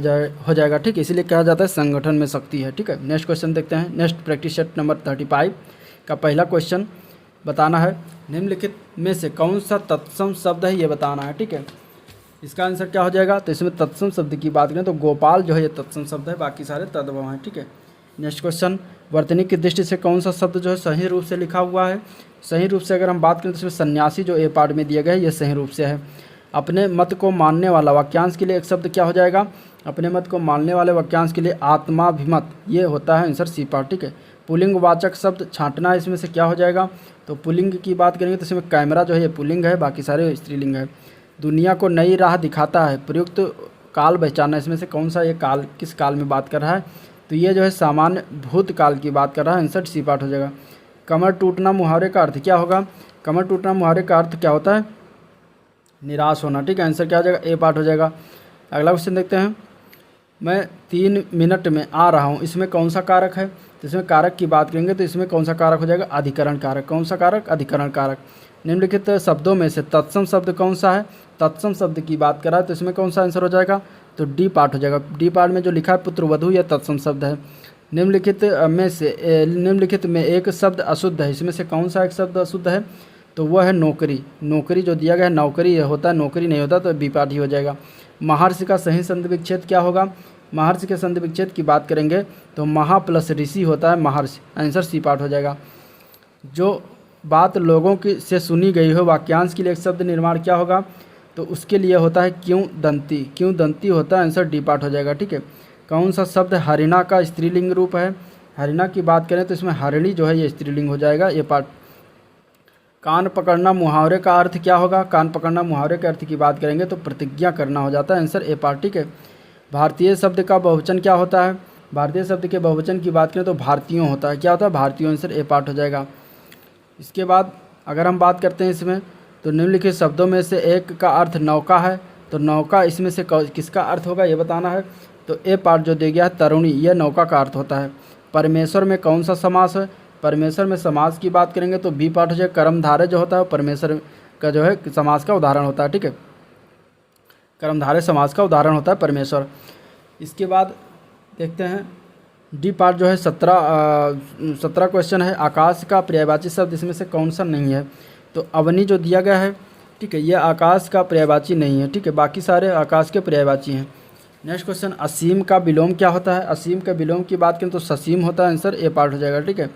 जाएगा। ठीक है। इसीलिए कहा जाता है संगठन में शक्ति है। ठीक है। नेक्स्ट क्वेश्चन देखते हैं। नेक्स्ट प्रैक्टिस सेट नंबर 35 का पहला क्वेश्चन बताना है, निम्नलिखित में से कौन सा तत्सम शब्द है ये बताना है। ठीक है। इसका आंसर क्या हो जाएगा? तो इसमें तत्सम शब्द की बात करें तो गोपाल जो है ये तत्सम शब्द है, बाकी सारे तद्भव हैं। ठीक है। नेक्स्ट क्वेश्चन, वर्तनी की दृष्टि से कौन सा शब्द जो है सही रूप से लिखा हुआ है? सही रूप से अगर हम बात करें तो इसमें सन्यासी जो ए पार्ट में दिया गया है ये सही रूप से है। अपने मत को मानने वाला वाक्यांश के लिए एक शब्द क्या हो जाएगा? अपने मत को मानने वाले वाक्यांश के लिए आत्माभिमत, ये होता है आंसर सी पार्ट। ठीक है। पुल्लिंग वाचक शब्द छांटना, इसमें से क्या हो जाएगा? तो पुल्लिंग की बात करेंगे तो इसमें कैमरा जो है ये पुल्लिंग है, बाकी सारे स्त्रीलिंग है। दुनिया को नई राह दिखाता है, प्रयुक्त काल पहचानना, इसमें से कौन सा ये काल किस काल में बात कर रहा है? तो ये जो है सामान्य भूतकाल की बात कर रहा है, आंसर सी पार्ट हो जाएगा। कमर टूटना मुहावरे का अर्थ क्या होगा? कमर टूटना मुहावरे का अर्थ क्या होता है? निराश होना। ठीक है, आंसर क्या हो जाएगा? ए पार्ट हो जाएगा। अगला क्वेश्चन देखते हैं। मैं 3 मिनट में आ रहा हूँ, इसमें कौन सा कारक है? तो इसमें कारक की बात करेंगे तो इसमें कौन सा कारक हो जाएगा? अधिकरण कारक। कौन सा कारक? अधिकरण कारक। निम्नलिखित शब्दों में से तत्सम शब्द कौन सा है? तत्सम शब्द की बात करा तो इसमें कौन सा आंसर हो जाएगा? तो डी पार्ट हो जाएगा। डी पार्ट में जो लिखा है पुत्र वधू, यह तत्सम शब्द है। निम्नलिखित में एक शब्द अशुद्ध है, इसमें से कौन सा एक शब्द अशुद्ध है? तो वह है नौकरी। नौकरी जो दिया गया है नौकरी होता है, नौकरी नहीं होता, तो बी पार्ट ही हो जाएगा। महर्षि का सही संधि विच्छेद क्या होगा? महर्षि के संधि विच्छेद की बात करेंगे तो महा प्लस ऋषि होता है महर्षि, आंसर सी पार्ट हो जाएगा। जो बात लोगों की से सुनी गई हो, वाक्यांश के लिए एक शब्द निर्माण क्या होगा? तो उसके लिए होता है क्यों दंती। क्यों दंती होता है, आंसर डी पार्ट हो जाएगा। ठीक है। कौन सा शब्द हरिणा का स्त्रीलिंग रूप है? हरिणा की बात करें तो इसमें हरिणी जो है ये स्त्रीलिंग हो जाएगा, ये पार्ट। कान पकड़ना मुहावरे का अर्थ क्या होगा? कान पकड़ना मुहावरे के अर्थ की बात करेंगे तो प्रतिज्ञा करना हो जाता है, आंसर ए पार्ट। ठीक है। भारतीय शब्द का बहुवचन क्या होता है? भारतीय शब्द के बहुवचन की बात करें तो भारतीयों होता है। क्या होता है? भारतीयों, आंसर ए पार्ट हो जाएगा। इसके बाद अगर हम बात करते हैं इसमें तो निम्नलिखित शब्दों में से एक का अर्थ नौका है, तो नौका इसमें से किसका अर्थ होगा ये बताना है। तो ए पार्ट जो दिया गया है तरुणी, यह नौका का अर्थ होता है। परमेश्वर में कौन सा समास है? परमेश्वर में समास की बात करेंगे तो बी पार्ट हो जाएगा। कर्मधारय जो होता है परमेश्वर का जो है समास का उदाहरण होता है। ठीक है। कर्मधारय समास का उदाहरण होता है परमेश्वर। इसके बाद देखते हैं डी पार्ट जो है 17 क्वेश्चन है। आकाश का पर्यायवाची शब्द इसमें से कौन सा नहीं है? तो अवनी जो दिया गया है, ठीक है, यह आकाश का पर्यायवाची नहीं है। ठीक है, बाकी सारे आकाश के पर्यायवाची हैं। नेक्स्ट क्वेश्चन, असीम का विलोम क्या होता है? असीम का विलोम की बात करें तो ससीम होता है, आंसर ए पार्ट हो जाएगा। ठीक है।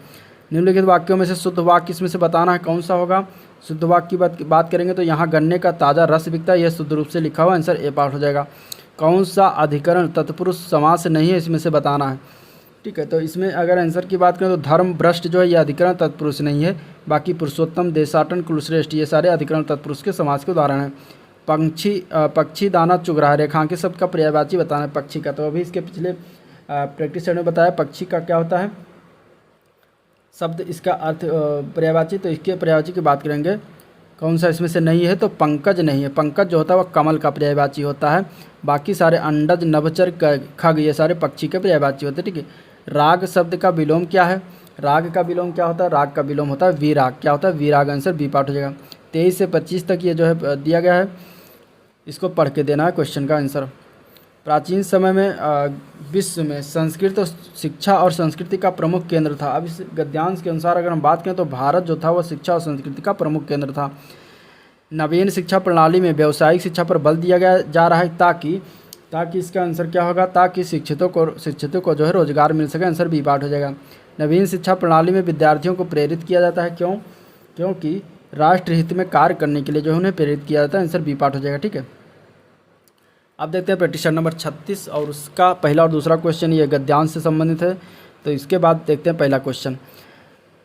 निम्नलिखित वाक्यों में से शुद्ध वाक्य इसमें से बताना है, कौन सा होगा? शुद्ध वाक्य की बात करेंगे तो यहाँ गन्ने का ताज़ा रस बिकता है, यह शुद्ध रूप से लिखा हुआ, आंसर ए पार्ट हो जाएगा। कौन सा अधिकरण तत्पुरुष समास नहीं है, इसमें से बताना है। ठीक है। तो इसमें अगर आंसर की बात करें तो धर्म भ्रष्ट जो है ये अधिकरण तत्पुरुष नहीं है। बाकी पुरुषोत्तम, देशाटन, कुलश्रेष्ठ ये सारे अधिकरण तत्पुरुष के समास के उदाहरण हैं। पक्षी दाना चुग रहा है, रेखांकित शब्द का पर्यायवाची बताना है पक्षी का। तो अभी इसके पिछले प्रैक्टिस सेट में बताया पक्षी का क्या होता है शब्द, इसका अर्थ पर्यायवाची। तो इसके पर्यायवाची की बात करेंगे, कौन सा इसमें से नहीं है तो पंकज नहीं है। पंकज जो होता है वह कमल का पर्यायवाची होता है। बाकी सारे अंडज, नभचर, खग ये सारे पक्षी के पर्यायवाची होते हैं। ठीक है। राग शब्द का विलोम क्या है? राग का विलोम क्या होता है? राग का विलोम होता है विराग। क्या होता है? विराग। आंसर बी पार्ट हो जाएगा। 23 से 25 तक ये जो है दिया गया है, इसको पढ़ के देना है क्वेश्चन का आंसर। प्राचीन समय में विश्व में संस्कृत शिक्षा और संस्कृति का प्रमुख केंद्र था। अब इस गद्यांश के अनुसार अगर हम बात करें तो भारत जो था वह शिक्षा और संस्कृति का प्रमुख केंद्र था। नवीन शिक्षा प्रणाली में व्यावसायिक शिक्षा पर बल दिया गया जा रहा है ताकि इसका आंसर क्या होगा? ताकि शिक्षितों को जो है रोजगार मिल सके। आंसर बी पार्ट हो जाएगा। नवीन शिक्षा प्रणाली में विद्यार्थियों को प्रेरित किया जाता है। क्यों? क्योंकि राष्ट्र हित में कार्य करने के लिए जो है उन्हें प्रेरित किया जाता है। आंसर बी पार्ट हो जाएगा। ठीक है। अब देखते हैं प्रैक्टिस सेट नंबर 36 और उसका पहला और दूसरा क्वेश्चन ये गद्यांश से संबंधित है। तो इसके बाद देखते हैं पहला क्वेश्चन।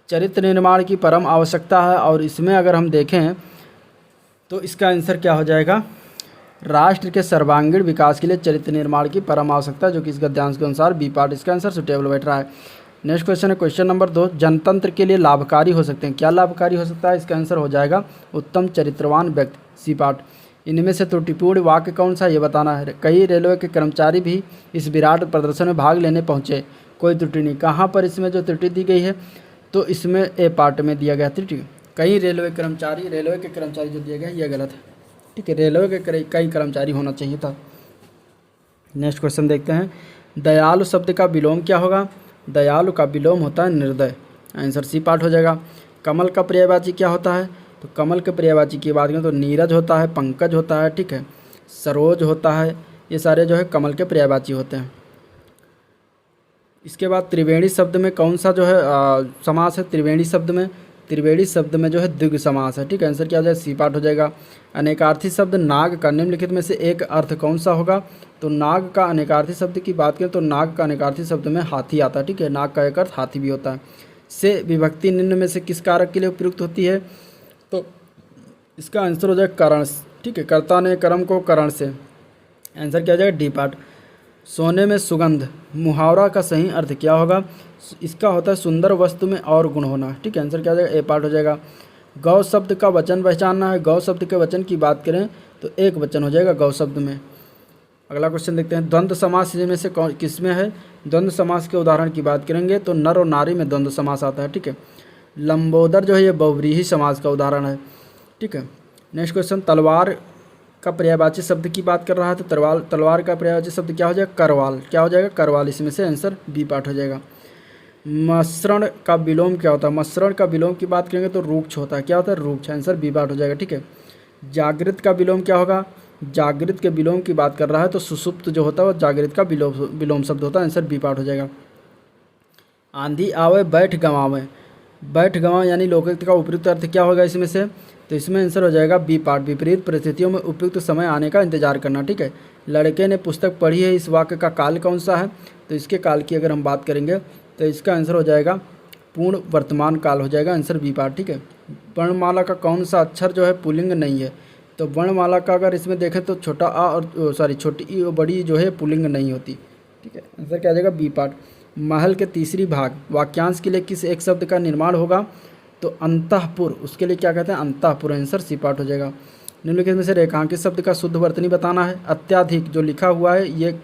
चरित्र निर्माण की परम आवश्यकता है और इसमें अगर हम देखें तो इसका आंसर क्या हो जाएगा? राष्ट्र के सर्वांगीण विकास के लिए चरित्र निर्माण की परम आवश्यकता, जो कि इस गद्यांश के अनुसार बी पार्ट इसका आंसर सुटेबल बैठ रहा है। नेक्स्ट क्वेश्चन है क्वेश्चन नंबर 2। जनतंत्र के लिए लाभकारी हो सकते हैं। क्या लाभकारी हो सकता है? इसका आंसर हो जाएगा उत्तम चरित्रवान व्यक्ति, सी पार्ट। इनमें से त्रुटिपूर्ण वाक्य कौन सा ये बताना है। कई रेलवे के कर्मचारी भी इस विराट प्रदर्शन में भाग लेने पहुंचे, कोई त्रुटि नहीं। कहाँ पर इसमें जो त्रुटि दी गई है तो इसमें ए पार्ट में दिया गया त्रुटि। कई रेलवे के कर्मचारी जो दिया गया ये गलत है। ठीक है। रेलवे के कई कर्मचारी होना चाहिए था। नेक्स्ट क्वेश्चन देखते हैं। दयालु शब्द का विलोम क्या होगा? दयालु का विलोम होता है निर्दय। आंसर सी पार्ट हो जाएगा। कमल का पर्यायवाची क्या होता है? तो कमल के पर्यायवाची की बात करें तो नीरज होता है, पंकज होता है, ठीक है, सरोज होता है। ये सारे जो है कमल के पर्यायवाची होते हैं। इसके बाद त्रिवेणी शब्द में कौन सा जो है समास है? त्रिवेणी शब्द में जो है द्विगु समास है। ठीक है। आंसर क्या हो जाएगा? सी पार्ट हो जाएगा। अनेकार्थी शब्द नाग का निम्नलिखित में से एक अर्थ कौन सा होगा? तो नाग का अनेकार्थी शब्द की बात करें तो नाग का अनेकार्थी शब्द में हाथी आता है। ठीक है। नाग का एक अर्थ हाथी भी होता है। से विभक्ति निम्न में से किस कारक के लिए उपयुक्त होती है? तो इसका आंसर हो जाएगा करण। ठीक है। कर्ता ने कर्म को करण से। आंसर क्या हो जाएगा? D part. सोने में सुगंध मुहावरा का सही अर्थ क्या होगा? इसका होता है सुंदर वस्तु में और गुण होना। ठीक है। आंसर क्या हो जाएगा? ए पार्ट हो जाएगा। गौ शब्द का वचन पहचानना है। गौ शब्द के वचन की बात करें तो एक वचन हो जाएगा गौ शब्द में। अगला क्वेश्चन देखते हैं। द्वंद्व समास में से किस में है? द्वंद्व समास के उदाहरण की बात करेंगे तो नर और नारी में द्वंद्व समास आता है। ठीक है। लंबोदर जो है ये बहुव्रीहि समास का उदाहरण है। ठीक है। Next question. तलवार का पर्यायवाची शब्द की बात कर रहा है तो तलवार का पर्यायवाची शब्द क्या हो जाएगा? करवाल। क्या हो जाएगा? करवाल। इसमें से आंसर बी पार्ट हो जाएगा। मसरण का विलोम क्या होता है? मसरण का विलोम की बात करेंगे तो रूक्ष होता है। क्या होता है? रूक्ष। आंसर बी पार्ट हो जाएगा। ठीक है। जागृत का विलोम क्या होगा? जागृत के विलोम की बात कर रहा है तो सुसुप्त जो होता है वह जागृत का विलोम शब्द होता है। आंसर बी पार्ट हो जाएगा। आंधी आवे बैठ गंवावे। बैठ गंवावे यानी लोकोक्त का उपयुक्त अर्थ क्या होगा इसमें से? तो इसमें आंसर हो जाएगा बी पार्ट। विपरीत परिस्थितियों में उपयुक्त समय आने का इंतजार करना। ठीक है। लड़के ने पुस्तक पढ़ी है, इस वाक्य का काल कौन सा है? तो इसके काल की अगर हम बात करेंगे तो इसका आंसर हो जाएगा पूर्ण वर्तमान काल हो जाएगा। Answer B part. ठीक है। वर्णमाला का कौन सा अक्षर जो है पुल्लिंग नहीं है? तो वर्णमाला का अगर इसमें देखें तो छोटा आ और छोटी ई और बड़ी जो है पुल्लिंग नहीं होती। ठीक है। आंसर क्या आ जाएगा? B part. महल के तीसरी भाग वाक्यांश के लिए किस एक शब्द का निर्माण होगा? तो अंतःपुर। उसके लिए क्या कहते हैं? अंतःपुर। आंसर सी पार्ट हो जाएगा। निम्नलिखित में से रेखांकित शब्द का शुद्ध वर्तनी बताना है। अत्याधिक जो लिखा हुआ है ये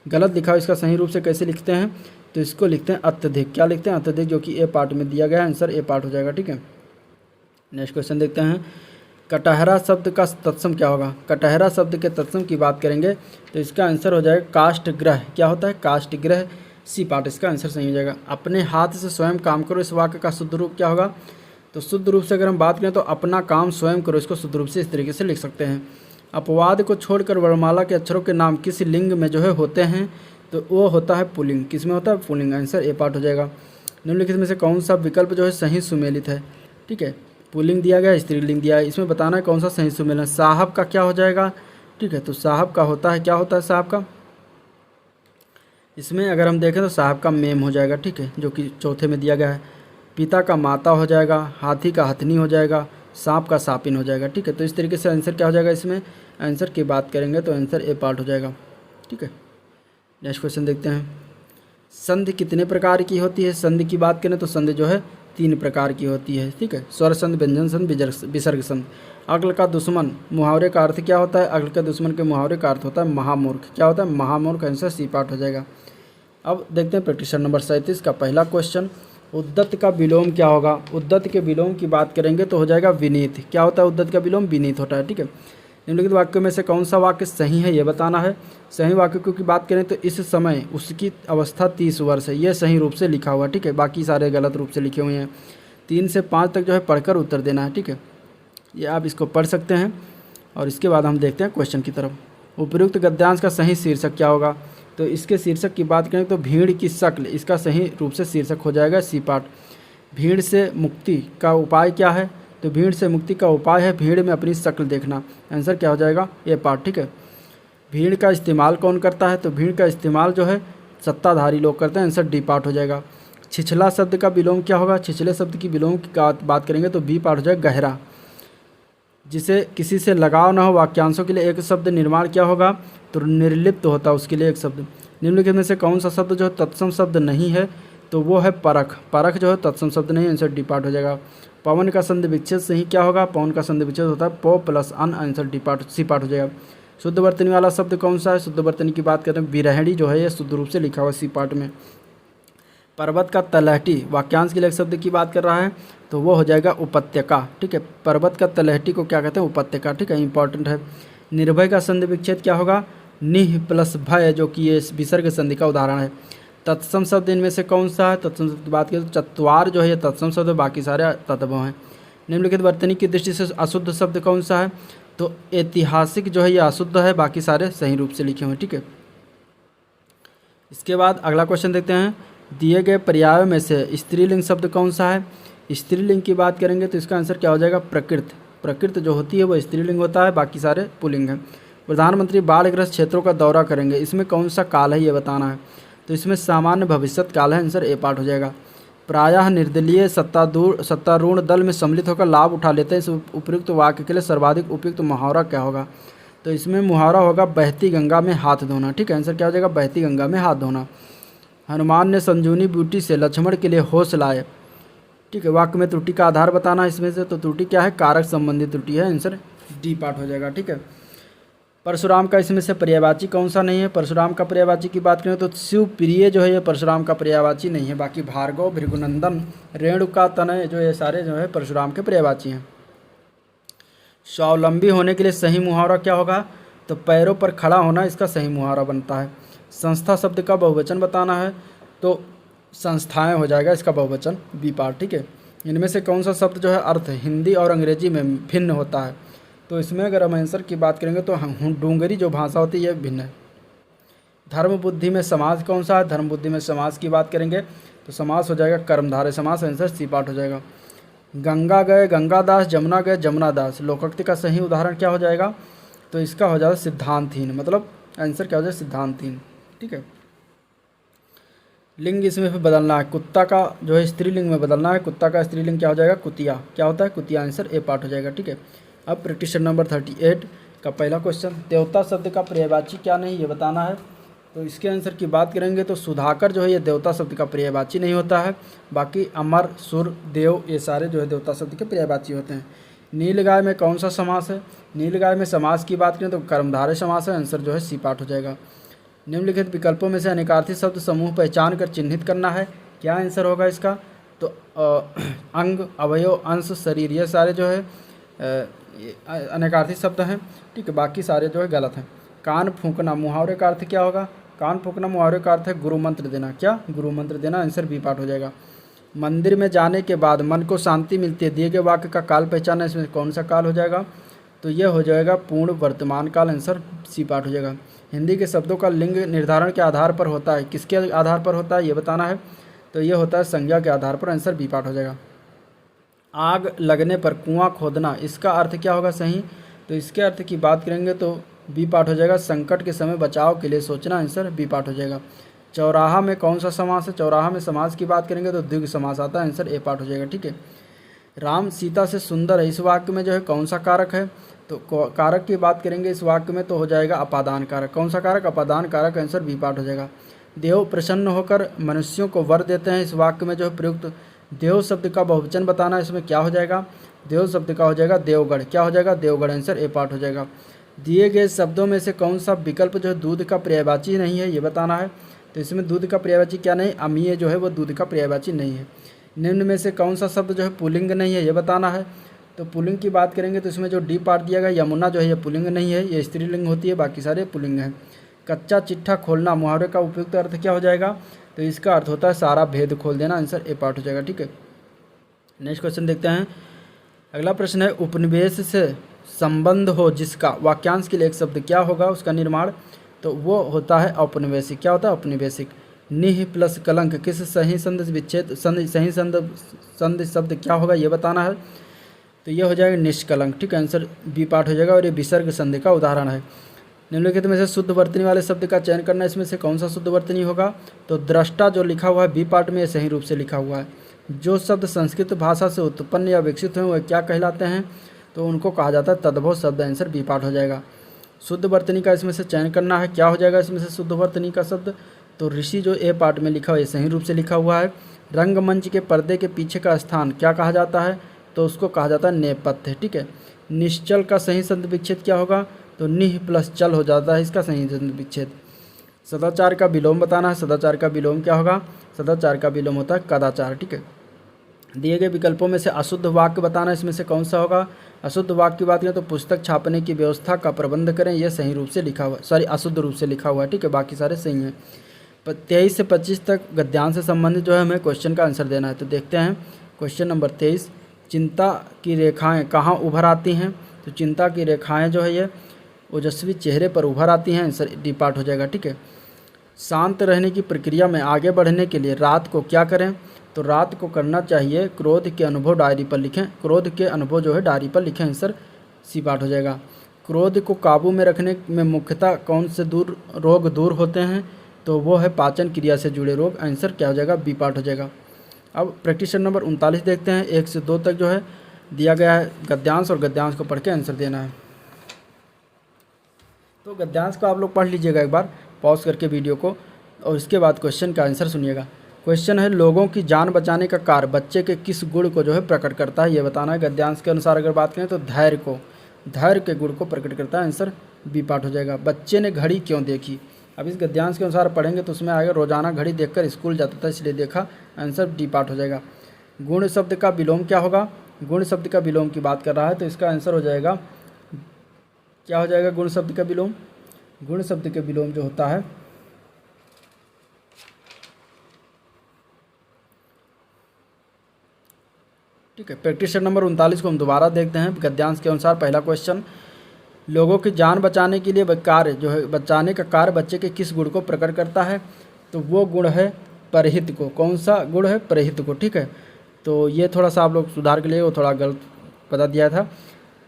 गलत लिखा है, इसका सही रूप से कैसे लिखते हैं? तो इसको लिखते हैं अत्यधिक। क्या लिखते हैं? अत्यधिक, जो कि ए पार्ट में दिया गया है। आंसर ए पार्ट हो जाएगा। ठीक है। नेक्स्ट क्वेश्चन देखते हैं। कटहरा शब्द का तत्सम क्या होगा? कटहरा शब्द के तत्सम की बात करेंगे तो इसका आंसर हो जाएगा काष्ठग्रह। क्या होता है? काष्ठग्रह। सी पार्ट इसका आंसर सही हो जाएगा। अपने हाथ से स्वयं काम करो, इस वाक्य का शुद्ध रूप क्या होगा? तो शुद्ध रूप से अगर हम बात करें तो अपना काम स्वयं करो, इसको शुद्ध रूप से इस तरीके से लिख सकते हैं। अपवाद को छोड़कर वर्णमाला के अक्षरों के नाम किस लिंग में जो है होते हैं? तो वो होता है पुल्लिंग। किस में होता है? पुल्लिंग। आंसर ए पार्ट हो जाएगा। निम्नलिखित में से कौन सा विकल्प जो है सही सुमेलित है? ठीक है। पुल्लिंग दिया गया, स्त्रीलिंग दिया है, इसमें बताना है कौन सा सही सुमेलन है। साहब का क्या हो जाएगा? ठीक है। तो साहब का होता है, क्या होता है साहब का? इसमें अगर हम देखें तो साहब का मेम हो जाएगा, ठीक है, जो कि चौथे में दिया गया है। पिता का माता हो जाएगा, हाथी का हथनी हो जाएगा, सांप का सापिन हो जाएगा, ठीक है। तो इस तरीके से आंसर क्या हो जाएगा, इसमें आंसर की बात करेंगे तो आंसर ए पार्ट हो जाएगा, ठीक है। नेक्स्ट क्वेश्चन देखते हैं। संधि कितने प्रकार की होती है? संधि की बात करें तो संधि जो है 3 प्रकार की होती है, ठीक है। स्वर संधि, व्यंजन संधि, विसर्ग संधि। अक्ल का दुश्मन मुहावरे का अर्थ क्या होता है? अक्ल के दुश्मन के मुहावरे का अर्थ होता है महामूर्ख। क्या होता है? महामूर्ख। आंसर सी पार्ट हो जाएगा। अब देखते हैं प्रैक्टिस नंबर 37 का पहला क्वेश्चन। उद्दत का विलोम क्या होगा? उद्दत के विलोम की बात करेंगे तो हो जाएगा विनीत। क्या होता है उद्दत का विलोम? विनीत होता है, ठीक है। निम्नलिखित वाक्यों में से कौन सा वाक्य सही है ये बताना है। सही वाक्यों की बात करें तो इस समय उसकी अवस्था 30 वर्ष है, ये सही रूप से लिखा हुआ, ठीक है। बाकी सारे गलत रूप से लिखे हुए हैं। 3 से 5 तक जो है पढ़कर उत्तर देना है, ठीक है। ये आप इसको पढ़ सकते हैं और इसके बाद हम देखते हैं क्वेश्चन की तरफ। उपयुक्त गद्यांश का सही शीर्षक क्या होगा? तो इसके शीर्षक की बात करें तो भीड़ की शक्ल, इसका सही रूप से शीर्षक हो जाएगा सी पार्ट। भीड़ से मुक्ति का उपाय क्या है? तो भीड़ से मुक्ति का उपाय है भीड़ में अपनी शक्ल देखना। आंसर क्या हो जाएगा? ए पार्ट, ठीक है। भीड़ का इस्तेमाल कौन करता है? तो भीड़ का इस्तेमाल जो है सत्ताधारी लोग करते हैं। आंसर डी पार्ट हो जाएगा। छिछला शब्द का विलोम क्या होगा? छिछले शब्द की विलोम की बात करेंगे तो बी पार्ट हो जाएगा गहरा। जिसे किसी से लगाव ना हो वाक्यांशों के लिए एक शब्द निर्माण क्या होगा? तो निर्लिप्त होता है उसके लिए एक शब्द। निम्नलिखित में से कौन सा शब्द जो है तत्सम शब्द नहीं है? तो वो है परख। परख जो है तत्सम शब्द नहीं है। आंसर डी पार्ट हो जाएगा। पवन का संधि विच्छेद सही क्या होगा? पवन का संधि विच्छेद होता है पो प्लस अन। Answer D part C part हो जाएगा। शुद्ध वर्तनी वाला शब्द कौन सा है? शुद्ध वर्तनी की बात करें विरहणी जो है ये शुद्ध रूप से लिखा हुआ सी पार्ट में। पर्वत का तलहटी वाक्यांश के लिए एक शब्द की बात कर रहा है तो वो हो जाएगा उपत्यका, ठीक है। पर्वत का तलहटी को क्या कहते हैं? उपत्यका, ठीक है, इंपॉर्टेंट है। निर्भय का संधि विच्छेद क्या होगा? निह प्लस भय, जो कि ये विसर्ग संधि का उदाहरण है। तत्सम शब्द इनमें से कौन सा है? तत्सम शब्द की बात करें तो चत्वार जो है ये तत्सम शब्द, बाकी सारे तत्व हैं। निम्नलिखित वर्तनी की दृष्टि से अशुद्ध शब्द कौन सा है? तो ऐतिहासिक जो है ये अशुद्ध है, बाकी सारे सही रूप से लिखे हुए, ठीक है। इसके बाद अगला क्वेश्चन देखते हैं। दिए गए पर्यायों में से स्त्रीलिंग शब्द कौन सा है? स्त्रीलिंग की बात करेंगे तो इसका आंसर क्या हो जाएगा? प्रकृत। प्रकृत जो होती है वो स्त्रीलिंग होता है, बाकी सारे पुल्लिंग हैं। प्रधानमंत्री बाढ़ग्रस्त क्षेत्रों का दौरा करेंगे, इसमें कौन सा काल है ये बताना है। तो इसमें सामान्य भविष्यत काल है। आंसर ए पार्ट हो जाएगा। प्रायः निर्दलीय सत्तारूढ़ दल में सम्मिलित होकर लाभ उठा लेते हैं। इस उपयुक्त वाक्य के लिए सर्वाधिक उपयुक्त मुहावरा क्या होगा? तो इसमें मुहावरा होगा बहती गंगा में हाथ धोना, ठीक है। आंसर क्या हो जाएगा? बहती गंगा में हाथ धोना। हनुमान ने संजीवनी बूटी से लक्ष्मण के लिए होश लाए, ठीक है। वाक्य में त्रुटि का आधार बताना इसमें से, तो त्रुटि क्या है? कारक संबंधी त्रुटि है। आंसर डी पार्ट हो जाएगा, ठीक है। परशुराम का इसमें से पर्यायवाची कौन सा नहीं है? परशुराम का पर्यायवाची की बात करें तो शिवप्रिय जो है ये परशुराम का पर्यायवाची नहीं है। बाकी भार्गव, भृगुनंदन, रेणुका, तनय जो ये सारे जो है परशुराम के पर्यायवाची हैं। स्वावलंबी होने के लिए सही मुहावरा क्या होगा? तो पैरों पर खड़ा होना इसका सही मुहावरा बनता है। संस्था शब्द का बहुवचन बताना है तो संस्थाएं हो जाएगा इसका बहुवचन, बी पार्ट, ठीक है। इनमें से कौन सा शब्द जो है अर्थ हिंदी और अंग्रेजी में भिन्न होता है? तो इसमें अगर हम आंसर की बात करेंगे तो डोंगरी जो भाषा होती है यह भिन्न है। धर्म बुद्धि में समास कौन सा है? धर्म बुद्धि में समास की बात करेंगे तो समास हो जाएगा कर्मधारय समास। आंसर सी पार्ट हो जाएगा। गंगा गए गंगादास, जमुना गए जमुनादास, लोकोक्ति का सही उदाहरण क्या हो जाएगा? तो इसका हो जाएगा सिद्धांतहीन, मतलब आंसर क्या हो जाएगा? सिद्धांतहीन, ठीक है। लिंग इसमें फिर बदलना है। कुत्ता का जो है स्त्रीलिंग में बदलना है। कुत्ता का स्त्रीलिंग क्या हो जाएगा? कुतिया। क्या होता है? कुतिया। आंसर ए पार्ट हो जाएगा, ठीक है। अब प्रैक्टिस नंबर 38 का पहला क्वेश्चन। देवता शब्द का पर्यायवाची क्या नहीं ये बताना है। तो इसके आंसर की बात करेंगे तो सुधाकर जो है ये देवता शब्द का पर्यायवाची नहीं होता है। बाकी अमर, सुर, देव ये सारे जो है देवता शब्द के पर्यायवाची होते हैं। नीलगाय में कौन सा समास है? नीलगाय में समास की बात करें तो कर्मधारय समास है। आंसर जो है सी पार्ट हो जाएगा। निम्नलिखित विकल्पों में से अनेकार्थी शब्द समूह पहचान कर चिन्हित करना है। क्या आंसर होगा इसका? तो अंग, अवयव, अंश, शरीर ये सारे जो है अनेकार्थी शब्द हैं, ठीक है। बाकी सारे जो है गलत हैं। कान फूंकना मुहावरे का अर्थ क्या होगा? कान फूंकना मुहावरे का अर्थ है गुरु मंत्र देना। क्या? गुरु मंत्र देना। आंसर बी पार्ट हो जाएगा। मंदिर में जाने के बाद मन को शांति मिलती है, दिए गए वाक्य का काल पहचाना, इसमें कौन सा काल हो जाएगा? तो यह हो जाएगा पूर्ण वर्तमान काल। आंसर सी पार्ट हो जाएगा। हिंदी के शब्दों का लिंग निर्धारण के आधार पर होता है, किसके आधार पर होता है ये बताना है। तो ये होता है संज्ञा के आधार पर। आंसर बी पार्ट हो जाएगा। आग लगने पर कुआं खोदना, इसका अर्थ क्या होगा सही? तो इसके अर्थ की बात करेंगे तो बी पार्ट हो जाएगा। संकट के समय बचाव के लिए सोचना। आंसर बी पार्ट हो जाएगा। चौराहा में कौन सा समास है? चौराहा में समास की बात करेंगे तो द्विगु समास आता है, आंसर ए पार्ट हो जाएगा। ठीक है। राम सीता से सुंदर है, इस वाक्य में जो है कौन सा कारक है? तो कारक की बात करेंगे इस वाक्य में तो हो जाएगा अपादान कारक। कौन सा कारक? अपादान कारक, आंसर बी पार्ट हो जाएगा। देव प्रसन्न होकर मनुष्यों को वर देते हैं, इस वाक्य में जो है प्रयुक्त देव शब्द का बहुवचन बताना है, इसमें क्या हो जाएगा? देव शब्द का हो जाएगा देवगढ़। क्या हो जाएगा? देवगढ़, आंसर ए पार्ट हो जाएगा। दिए गए शब्दों में से कौन सा विकल्प जो है दूध का पर्यायवाची नहीं है, ये बताना है। तो इसमें दूध का पर्यायवाची क्या नहीं? अमीय जो है वो दूध का पर्यायवाची नहीं है। निम्न में से कौन सा शब्द जो है पुल्लिंग नहीं है, ये बताना है। तो पुल्लिंग की बात करेंगे तो इसमें जो डी पार्ट दिया गया यमुना जो है ये पुल्लिंग नहीं है, ये स्त्रीलिंग होती है, बाकी सारे पुल्लिंग हैं। कच्चा चिट्ठा खोलना मुहावरे का उपयुक्त अर्थ क्या हो जाएगा? तो इसका अर्थ होता है सारा भेद खोल देना, आंसर ए पार्ट हो जाएगा। ठीक है। नेक्स्ट क्वेश्चन देखते हैं। अगला प्रश्न है उपनिवेश से संबंध हो जिसका वाक्यांश के लिए एक शब्द क्या होगा उसका निर्माण? तो वो होता है औपनिवेशिक। क्या होता है? औपनिवेशिक। निह प्लस कलंक किस सही संध विच्छेद सही संध शब्द क्या होगा ये बताना है। तो ये हो जाएगा निष्कलंक। ठीक है, आंसर बी पार्ट हो जाएगा और ये विसर्ग संधि का उदाहरण है। निम्नलिखित में से शुद्ध वर्तनी वाले शब्द का चयन करना, इसमें से कौन सा शुद्ध वर्तनी होगा? तो दृष्टा जो लिखा हुआ है बी पार्ट में ये सही रूप से लिखा हुआ है। जो शब्द संस्कृत भाषा से उत्पन्न या विकसित हुए वह क्या कहलाते हैं? तो उनको कहा जाता है तद्भव शब्द, आंसर बी पार्ट हो जाएगा। शुद्ध वर्तनी का इसमें से चयन करना है, क्या हो जाएगा इसमें से शुद्ध वर्तनी का शब्द? तो ऋषि जो ए पार्ट में लिखा हुआ है सही रूप से लिखा हुआ है। रंगमंच के पर्दे के पीछे का स्थान क्या कहा जाता है? तो उसको कहा जाता है नेपथ्य। ठीक है। निश्चल का सही संधि विच्छेद क्या होगा? तो निह प्लस चल हो जाता है इसका सही संधि विच्छेद। सदाचार का विलोम बताना है, सदाचार का विलोम क्या होगा? सदाचार का विलोम होता है कदाचार। ठीक है। दिए गए विकल्पों में से अशुद्ध वाक्य बताना, इसमें से कौन सा होगा? अशुद्ध वाक्य की बात करें तो पुस्तक छापने की व्यवस्था का प्रबंध करें, यह सही रूप से लिखा हुआ, सॉरी अशुद्ध रूप से लिखा हुआ है। ठीक है, बाकी सारे सही हैं। 23 से 25 तक गद्यांश से संबंधित जो है हमें क्वेश्चन का आंसर देना है। तो देखते हैं क्वेश्चन नंबर 23। चिंता की रेखाएं कहाँ उभर आती हैं? तो चिंता की रेखाएं जो है ये ओजस्वी चेहरे पर उभर आती हैं, आंसर डी पार्ट हो जाएगा। ठीक है। शांत रहने की प्रक्रिया में आगे बढ़ने के लिए रात को क्या करें? तो रात को करना चाहिए क्रोध के अनुभव डायरी पर लिखें, क्रोध के अनुभव जो है डायरी पर लिखें, आंसर सी पार्ट हो जाएगा। क्रोध को काबू में रखने में मुख्यतः कौन से रोग दूर होते हैं? तो वो है पाचन क्रिया से जुड़े रोग, आंसर क्या हो जाएगा? बी पार्ट हो जाएगा। अब प्रैक्टिस नंबर 39 देखते हैं। 1 से 2 तक जो है दिया गया है गद्यांश, और गद्यांश को पढ़ के आंसर देना है। तो गद्यांश को आप लोग पढ़ लीजिएगा एक बार पॉज करके वीडियो को, और इसके बाद क्वेश्चन का आंसर सुनिएगा। क्वेश्चन है लोगों की जान बचाने का कार्य बच्चे के किस गुण को जो है प्रकट करता है, ये बताना है। गद्यांश के अनुसार अगर बात करें तो धैर्य के गुण को प्रकट करता है, आंसर बी पार्ट हो जाएगा। बच्चे ने घड़ी क्यों देखी? अब इस गद्यांश के अनुसार पढ़ेंगे तो उसमें आएगा रोजाना घड़ी देखकर स्कूल जाता था इसलिए देखा, आंसर डी पार्ट हो जाएगा। गुण शब्द का विलोम क्या होगा? गुण शब्द का विलोम की बात कर रहा है तो इसका आंसर हो जाएगा, क्या हो जाएगा गुण शब्द का विलोम? गुण शब्द के विलोम जो होता है ठीक है। प्रैक्टिस नंबर 39 को हम दोबारा देखते हैं। गद्यांश के अनुसार पहला क्वेश्चन, लोगों की जान बचाने के लिए कार्य जो है बचाने का कार्य बच्चे के किस गुण को प्रकट करता है? तो वो गुण है परहित को। कौन सा गुण है? परहित को। ठीक है, तो ये थोड़ा सा आप लोग सुधार के लिए वो थोड़ा गलत बता दिया था।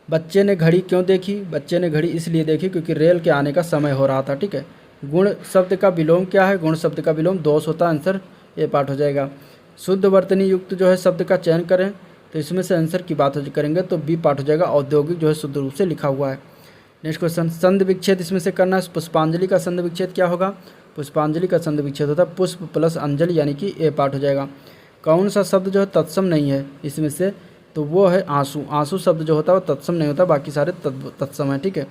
बच्चे ने घड़ी क्यों देखी? बच्चे ने घड़ी इसलिए देखी क्योंकि रेल के आने का समय हो रहा था। ठीक है। गुण शब्द का विलोम क्या है? गुण शब्द का विलोम दोष होता है, आंसर ए पार्ट हो जाएगा। शुद्ध वर्तनी युक्त जो है शब्द का चयन करें, तो इसमें से आंसर की बात करेंगे तो बी पार्ट हो जाएगा। औद्योगिक जो है शुद्ध रूप से लिखा हुआ है। नेक्स्ट क्वेश्चन, संध विच्छेद इसमें से करना है। पुष्पांजलि का संध विच्छेद क्या होगा? पुष्पांजलि का संध विच्छेद होता है पुष्प प्लस अंजलि, यानी कि ए पार्ट हो जाएगा। कौन सा शब्द जो है तत्सम नहीं है इसमें से? तो वो है आंसू। आंसू शब्द जो होता है वो तत्सम नहीं होता, बाकी सारे तत्सम है। ठीक है।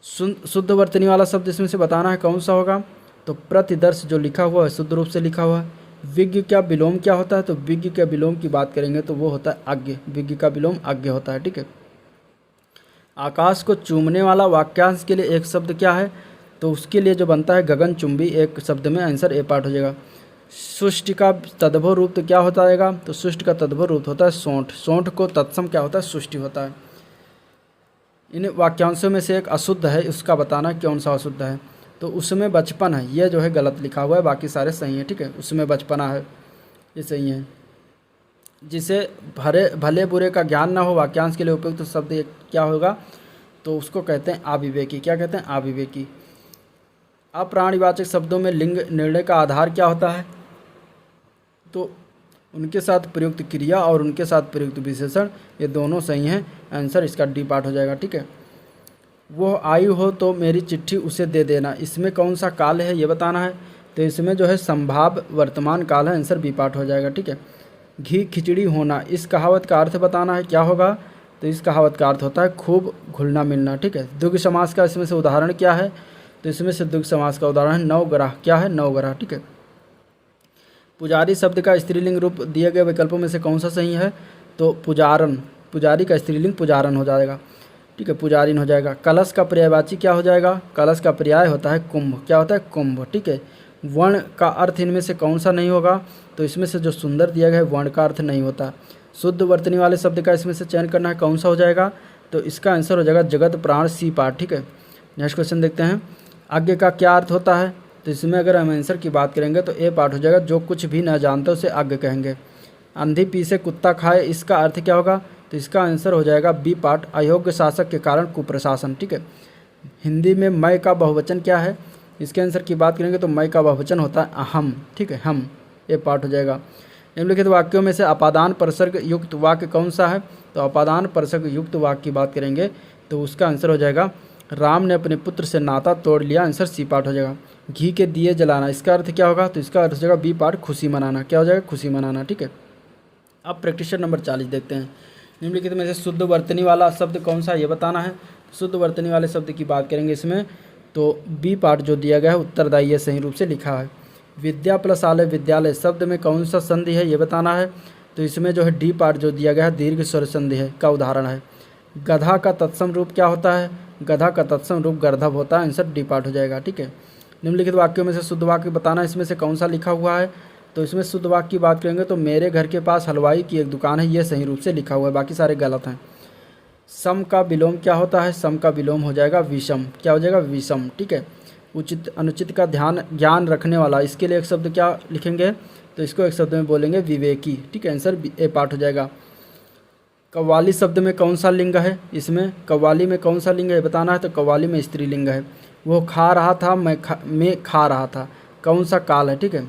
शुद्ध वर्तनी वाला शब्द इसमें से बताना है कौन सा होगा? तो प्रतिदर्श जो लिखा हुआ है शुद्ध रूप से लिखा हुआ है। विज्ञ का विलोम क्या होता है? तो विज्ञ के विलोम की बात करेंगे तो वो होता है अज्ञ। विज्ञ का विलोम अज्ञ होता है। ठीक है। आकाश को चूमने वाला वाक्यांश के लिए एक शब्द क्या है? तो उसके लिए जो बनता है गगनचुंबी एक शब्द में, आंसर ए पार्ट हो जाएगा। सुष्टि का तद्भव रूप तो क्या होता है? तो सुष्टि का तद्भव रूप होता है सोंठ। सोंठ को तत्सम क्या होता है? सुष्टि होता है। इन वाक्यांशों में से एक अशुद्ध है, उसका बताना कौन सा अशुद्ध है? तो उसमें बचपन है, ये जो है गलत लिखा हुआ है, बाकी सारे सही हैं। ठीक है, उसमें बचपना है, ये सही है। जिसे भले बुरे का ज्ञान ना हो वाक्यांश के लिए उपयुक्त तो शब्द क्या होगा? तो उसको कहते हैं अविवेकी। क्या कहते हैं? अविवेकी। अप्राणीवाचक शब्दों में लिंग निर्णय का आधार क्या होता है? तो उनके साथ प्रयुक्त क्रिया और उनके साथ प्रयुक्त विशेषण, ये दोनों सही हैं। आंसर इसका डी पार्ट हो जाएगा। ठीक है। वो आई हो तो मेरी चिट्ठी उसे दे देना, इसमें कौन सा काल है ये बताना है। तो इसमें जो है संभाव वर्तमान काल है। आंसर बी पार्ट हो जाएगा। ठीक है। घी खिचड़ी होना, इस कहावत का अर्थ बताना है, क्या होगा? तो इस कहावत का अर्थ होता है खूब घुलना मिलना। ठीक है। द्विगु समास का इसमें से उदाहरण क्या है? तो इसमें से द्विगु समास का उदाहरण है नवग्रह। क्या है? नवग्रह। ठीक है। पुजारी शब्द का स्त्रीलिंग रूप दिए गए विकल्पों में से कौन सा सही है? तो पुजारन, पुजारी का स्त्रीलिंग पुजारन हो जाएगा। ठीक है, पुजारिन हो जाएगा। कलश का पर्यायवाची क्या हो जाएगा? कलश का पर्याय होता है कुंभ। क्या होता है? कुंभ। ठीक है। वर्ण का अर्थ इनमें से कौन सा नहीं होगा? तो इसमें से जो सुंदर दिया गया है वर्ण का अर्थ नहीं होता। शुद्ध वर्तनी वाले शब्द का इसमें से चयन करना है, कौन सा हो जाएगा? तो इसका आंसर हो जाएगा जगत प्राण सी पाठ। ठीक है। नेक्स्ट क्वेश्चन देखते हैं। आज्ञा का क्या अर्थ होता है? तो इसमें अगर हम आंसर की बात करेंगे तो ए पार्ट हो जाएगा, जो कुछ भी न जानता उसे आज्ञा कहेंगे। अंधी पीसे कुत्ता खाए, इसका अर्थ क्या होगा? तो इसका आंसर हो जाएगा बी पार्ट, अयोग्य शासक के कारण कुप्रशासन। ठीक है। हिंदी में मैं का बहुवचन क्या है? इसके आंसर की बात करेंगे तो मैं का बहुवचन होता है अहम। ठीक है, हम, ये पार्ट हो जाएगा। निम्नलिखित वाक्यों में से अपादान प्रसर्ग युक्त वाक्य कौन सा है? तो अपादान प्रसर्ग युक्त वाक्य की बात करेंगे तो उसका आंसर हो जाएगा राम ने अपने पुत्र से नाता तोड़ लिया। आंसर सी पार्ट हो जाएगा। घी के दिए जलाना, इसका अर्थ क्या होगा? तो इसका अर्थ हो जाएगा बी पार्ट, खुशी मनाना। क्या हो जाएगा? खुशी मनाना। ठीक है। अब प्रैक्टिस नंबर 40 देखते हैं। निम्नलिखित में से शुद्ध वर्तनी वाला शब्द कौन सा है ये बताना है। शुद्ध वर्तनी वाले शब्द की बात करेंगे इसमें तो बी पार्ट जो दिया गया है उत्तरदायी सही रूप से लिखा है। विद्या प्लस आलय विद्यालय शब्द में कौन सा संधि है ये बताना है। तो इसमें जो है डी पार्ट जो दिया गया है दीर्घ स्वर संधि है का उदाहरण है। गधा का तत्सम रूप क्या होता है? गधा का तत्सम रूप गर्दभ होता है। आंसर डी पार्ट हो जाएगा। ठीक है। निम्नलिखित वाक्यों में से शुद्ध वाक्य बताना, इसमें से कौन सा लिखा हुआ है। तो इसमें शुद्ध वाक्य की बात करेंगे तो मेरे घर के पास हलवाई की एक दुकान है, ये सही रूप से लिखा हुआ है, बाकी सारे गलत हैं। सम का विलोम क्या होता है? सम का विलोम हो जाएगा विषम। क्या हो जाएगा? विषम। ठीक है। उचित अनुचित का ध्यान ज्ञान रखने वाला, इसके लिए एक शब्द क्या लिखेंगे? तो इसको एक शब्द में बोलेंगे विवेकी। ठीक है। आंसर ए पार्ट हो जाएगा। कव्वाली शब्द में कौन सा लिंग है? इसमें कव्वाली में कौन सा लिंग है बताना है। तो कव्वाली में स्त्रीलिंग है। वो खा रहा था, मैं खा रहा था, कौन सा काल है? ठीक है।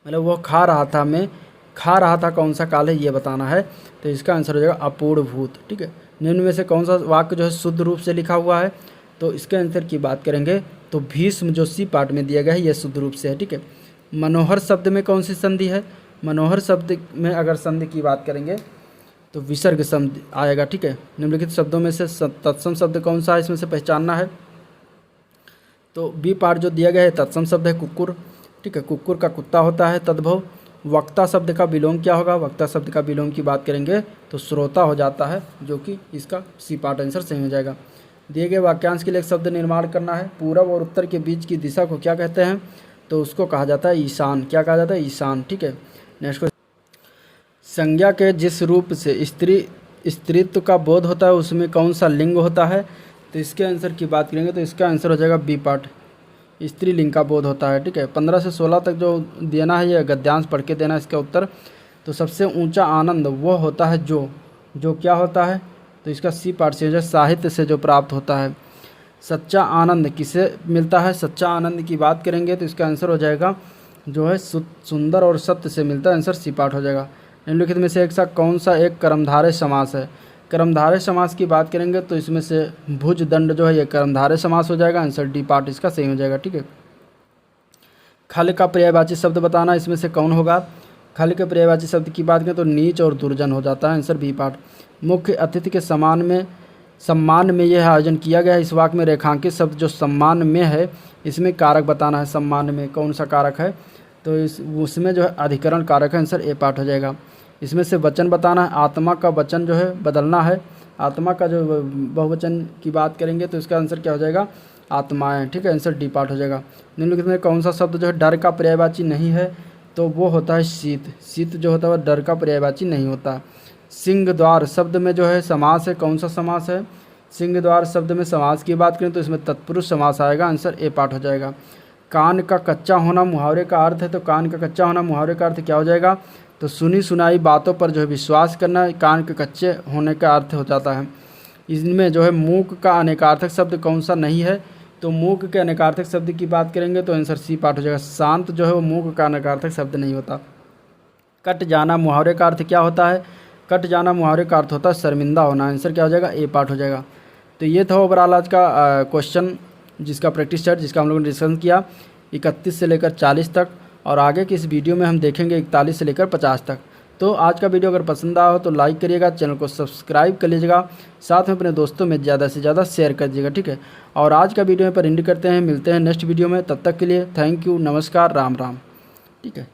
मतलब वो खा रहा था, मैं खा रहा था, कौन सा काल है ये बताना है। तो इसका आंसर हो जाएगा अपूर्वभूत। ठीक है। निम्न में से कौन सा वाक्य जो है शुद्ध रूप से लिखा हुआ है? तो इसके आंसर की बात करेंगे तो भीष्म जो सी पार्ट में दिया गया है ये शुद्ध रूप से है। ठीक है। मनोहर शब्द में कौन सी संधि है? मनोहर शब्द में अगर संधि की बात करेंगे तो विसर्ग संधि आएगा। ठीक है। निम्नलिखित शब्दों में से तत्सम शब्द कौन सा है इसमें से पहचानना है। तो बी पार्ट जो दिया गया है तत्सम शब्द है कुक्कुर। ठीक है। कुक्कुर का कुत्ता होता है तद्भव। वक्ता शब्द का विलोम क्या होगा? वक्ता शब्द का विलोम की बात करेंगे तो श्रोता हो जाता है, जो कि इसका सी पार्ट आंसर सही हो जाएगा। दिए गए वाक्यांश के लिए एक शब्द निर्माण करना है। पूरब और उत्तर के बीच की दिशा को क्या कहते हैं? तो उसको कहा जाता है ईशान। क्या कहा जाता है? ईशान। ठीक है। Next question. संज्ञा के जिस रूप से स्त्रीत्व का बोध होता है उसमें कौन सा लिंग होता है? तो इसके आंसर की बात करेंगे तो इसका आंसर हो जाएगा बी पार्ट, स्त्रीलिंग का बोध होता है। ठीक है। 15 से 16 तक जो देना है ये गद्यांश पढ़ के देना है इसका उत्तर। तो सबसे ऊंचा आनंद वो होता है जो क्या होता है? तो इसका सी पार्ट से हो जाए साहित्य से जो प्राप्त होता है। सच्चा आनंद किसे मिलता है? सच्चा आनंद की बात करेंगे तो इसका आंसर हो जाएगा जो है सुंदर और सत्य से मिलता है। आंसर सी पार्ट हो जाएगा। निम्नलिखित में से एक सा कौन सा एक कर्मधारय समास है? कर्मधारय समास की बात करेंगे तो इसमें से भुज दंड जो है ये कर्मधारय समास हो जाएगा। आंसर डी पार्ट इसका सही हो जाएगा। ठीक है। खल का पर्यायवाची शब्द बताना, इसमें से कौन होगा? खल के पर्यायवाची शब्द की बात करें तो नीच और दुर्जन हो जाता है। Answer B part. मुख्य अतिथि के सम्मान में यह आयोजन किया गया है। इस वाक्य में रेखांकित शब्द जो सम्मान में है इसमें कारक बताना है। सम्मान में कौन सा कारक है? तो उसमें जो है अधिकरण कारक है। आंसर ए पार्ट हो जाएगा। इसमें से वचन बताना है। आत्मा का वचन जो है बदलना है। आत्मा का जो बहुवचन की बात करेंगे तो इसका आंसर क्या हो जाएगा? आत्माएं। ठीक है। आंसर डी पार्ट हो जाएगा। निम्नलिखित में कौन सा शब्द जो है डर का पर्यायवाची नहीं है? तो वो होता है शीत। शीत जो होता है वह डर का पर्यायवाची नहीं होता। सिंह द्वार शब्द में जो है समास है, कौन सा समास है? सिंह द्वार शब्द में समास की बात करें तो इसमें तत्पुरुष समास आएगा। आंसर ए पार्ट हो जाएगा। कान का कच्चा होना मुहावरे का अर्थ है। तो कान का कच्चा होना मुहावरे का अर्थ क्या हो जाएगा? तो सुनी सुनाई बातों पर जो है विश्वास करना कान के कच्चे होने का अर्थ हो जाता है। इनमें जो है मूक का अनेकार्थक शब्द कौन सा नहीं है? तो मूक के अनर्थक शब्द की बात करेंगे तो आंसर सी पार्ट हो जाएगा। शांत जो है वो मूक का अनर्थक शब्द नहीं होता। कट जाना मुहावरे का अर्थ क्या होता है? कट जाना मुहावरे का अर्थ होता है शर्मिंदा होना। आंसर क्या हो जाएगा? ए पार्ट हो जाएगा। तो ये था ओवरऑल आज का क्वेश्चन जिसका प्रैक्टिस सेट जिसका हम लोगों ने डिस्कशन किया 31 से लेकर 40 तक, और आगे की इस वीडियो में हम देखेंगे 41 से लेकर 50 तक। तो आज का वीडियो अगर पसंद आया हो तो लाइक करिएगा, चैनल को सब्सक्राइब कर लीजिएगा, साथ में अपने दोस्तों में ज़्यादा से ज़्यादा शेयर कर दीजिएगा, ठीक है। और आज का वीडियो में पर एंड करते हैं, मिलते हैं नेक्स्ट वीडियो में, तब तक के लिए थैंक यू, नमस्कार, राम राम, ठीक है।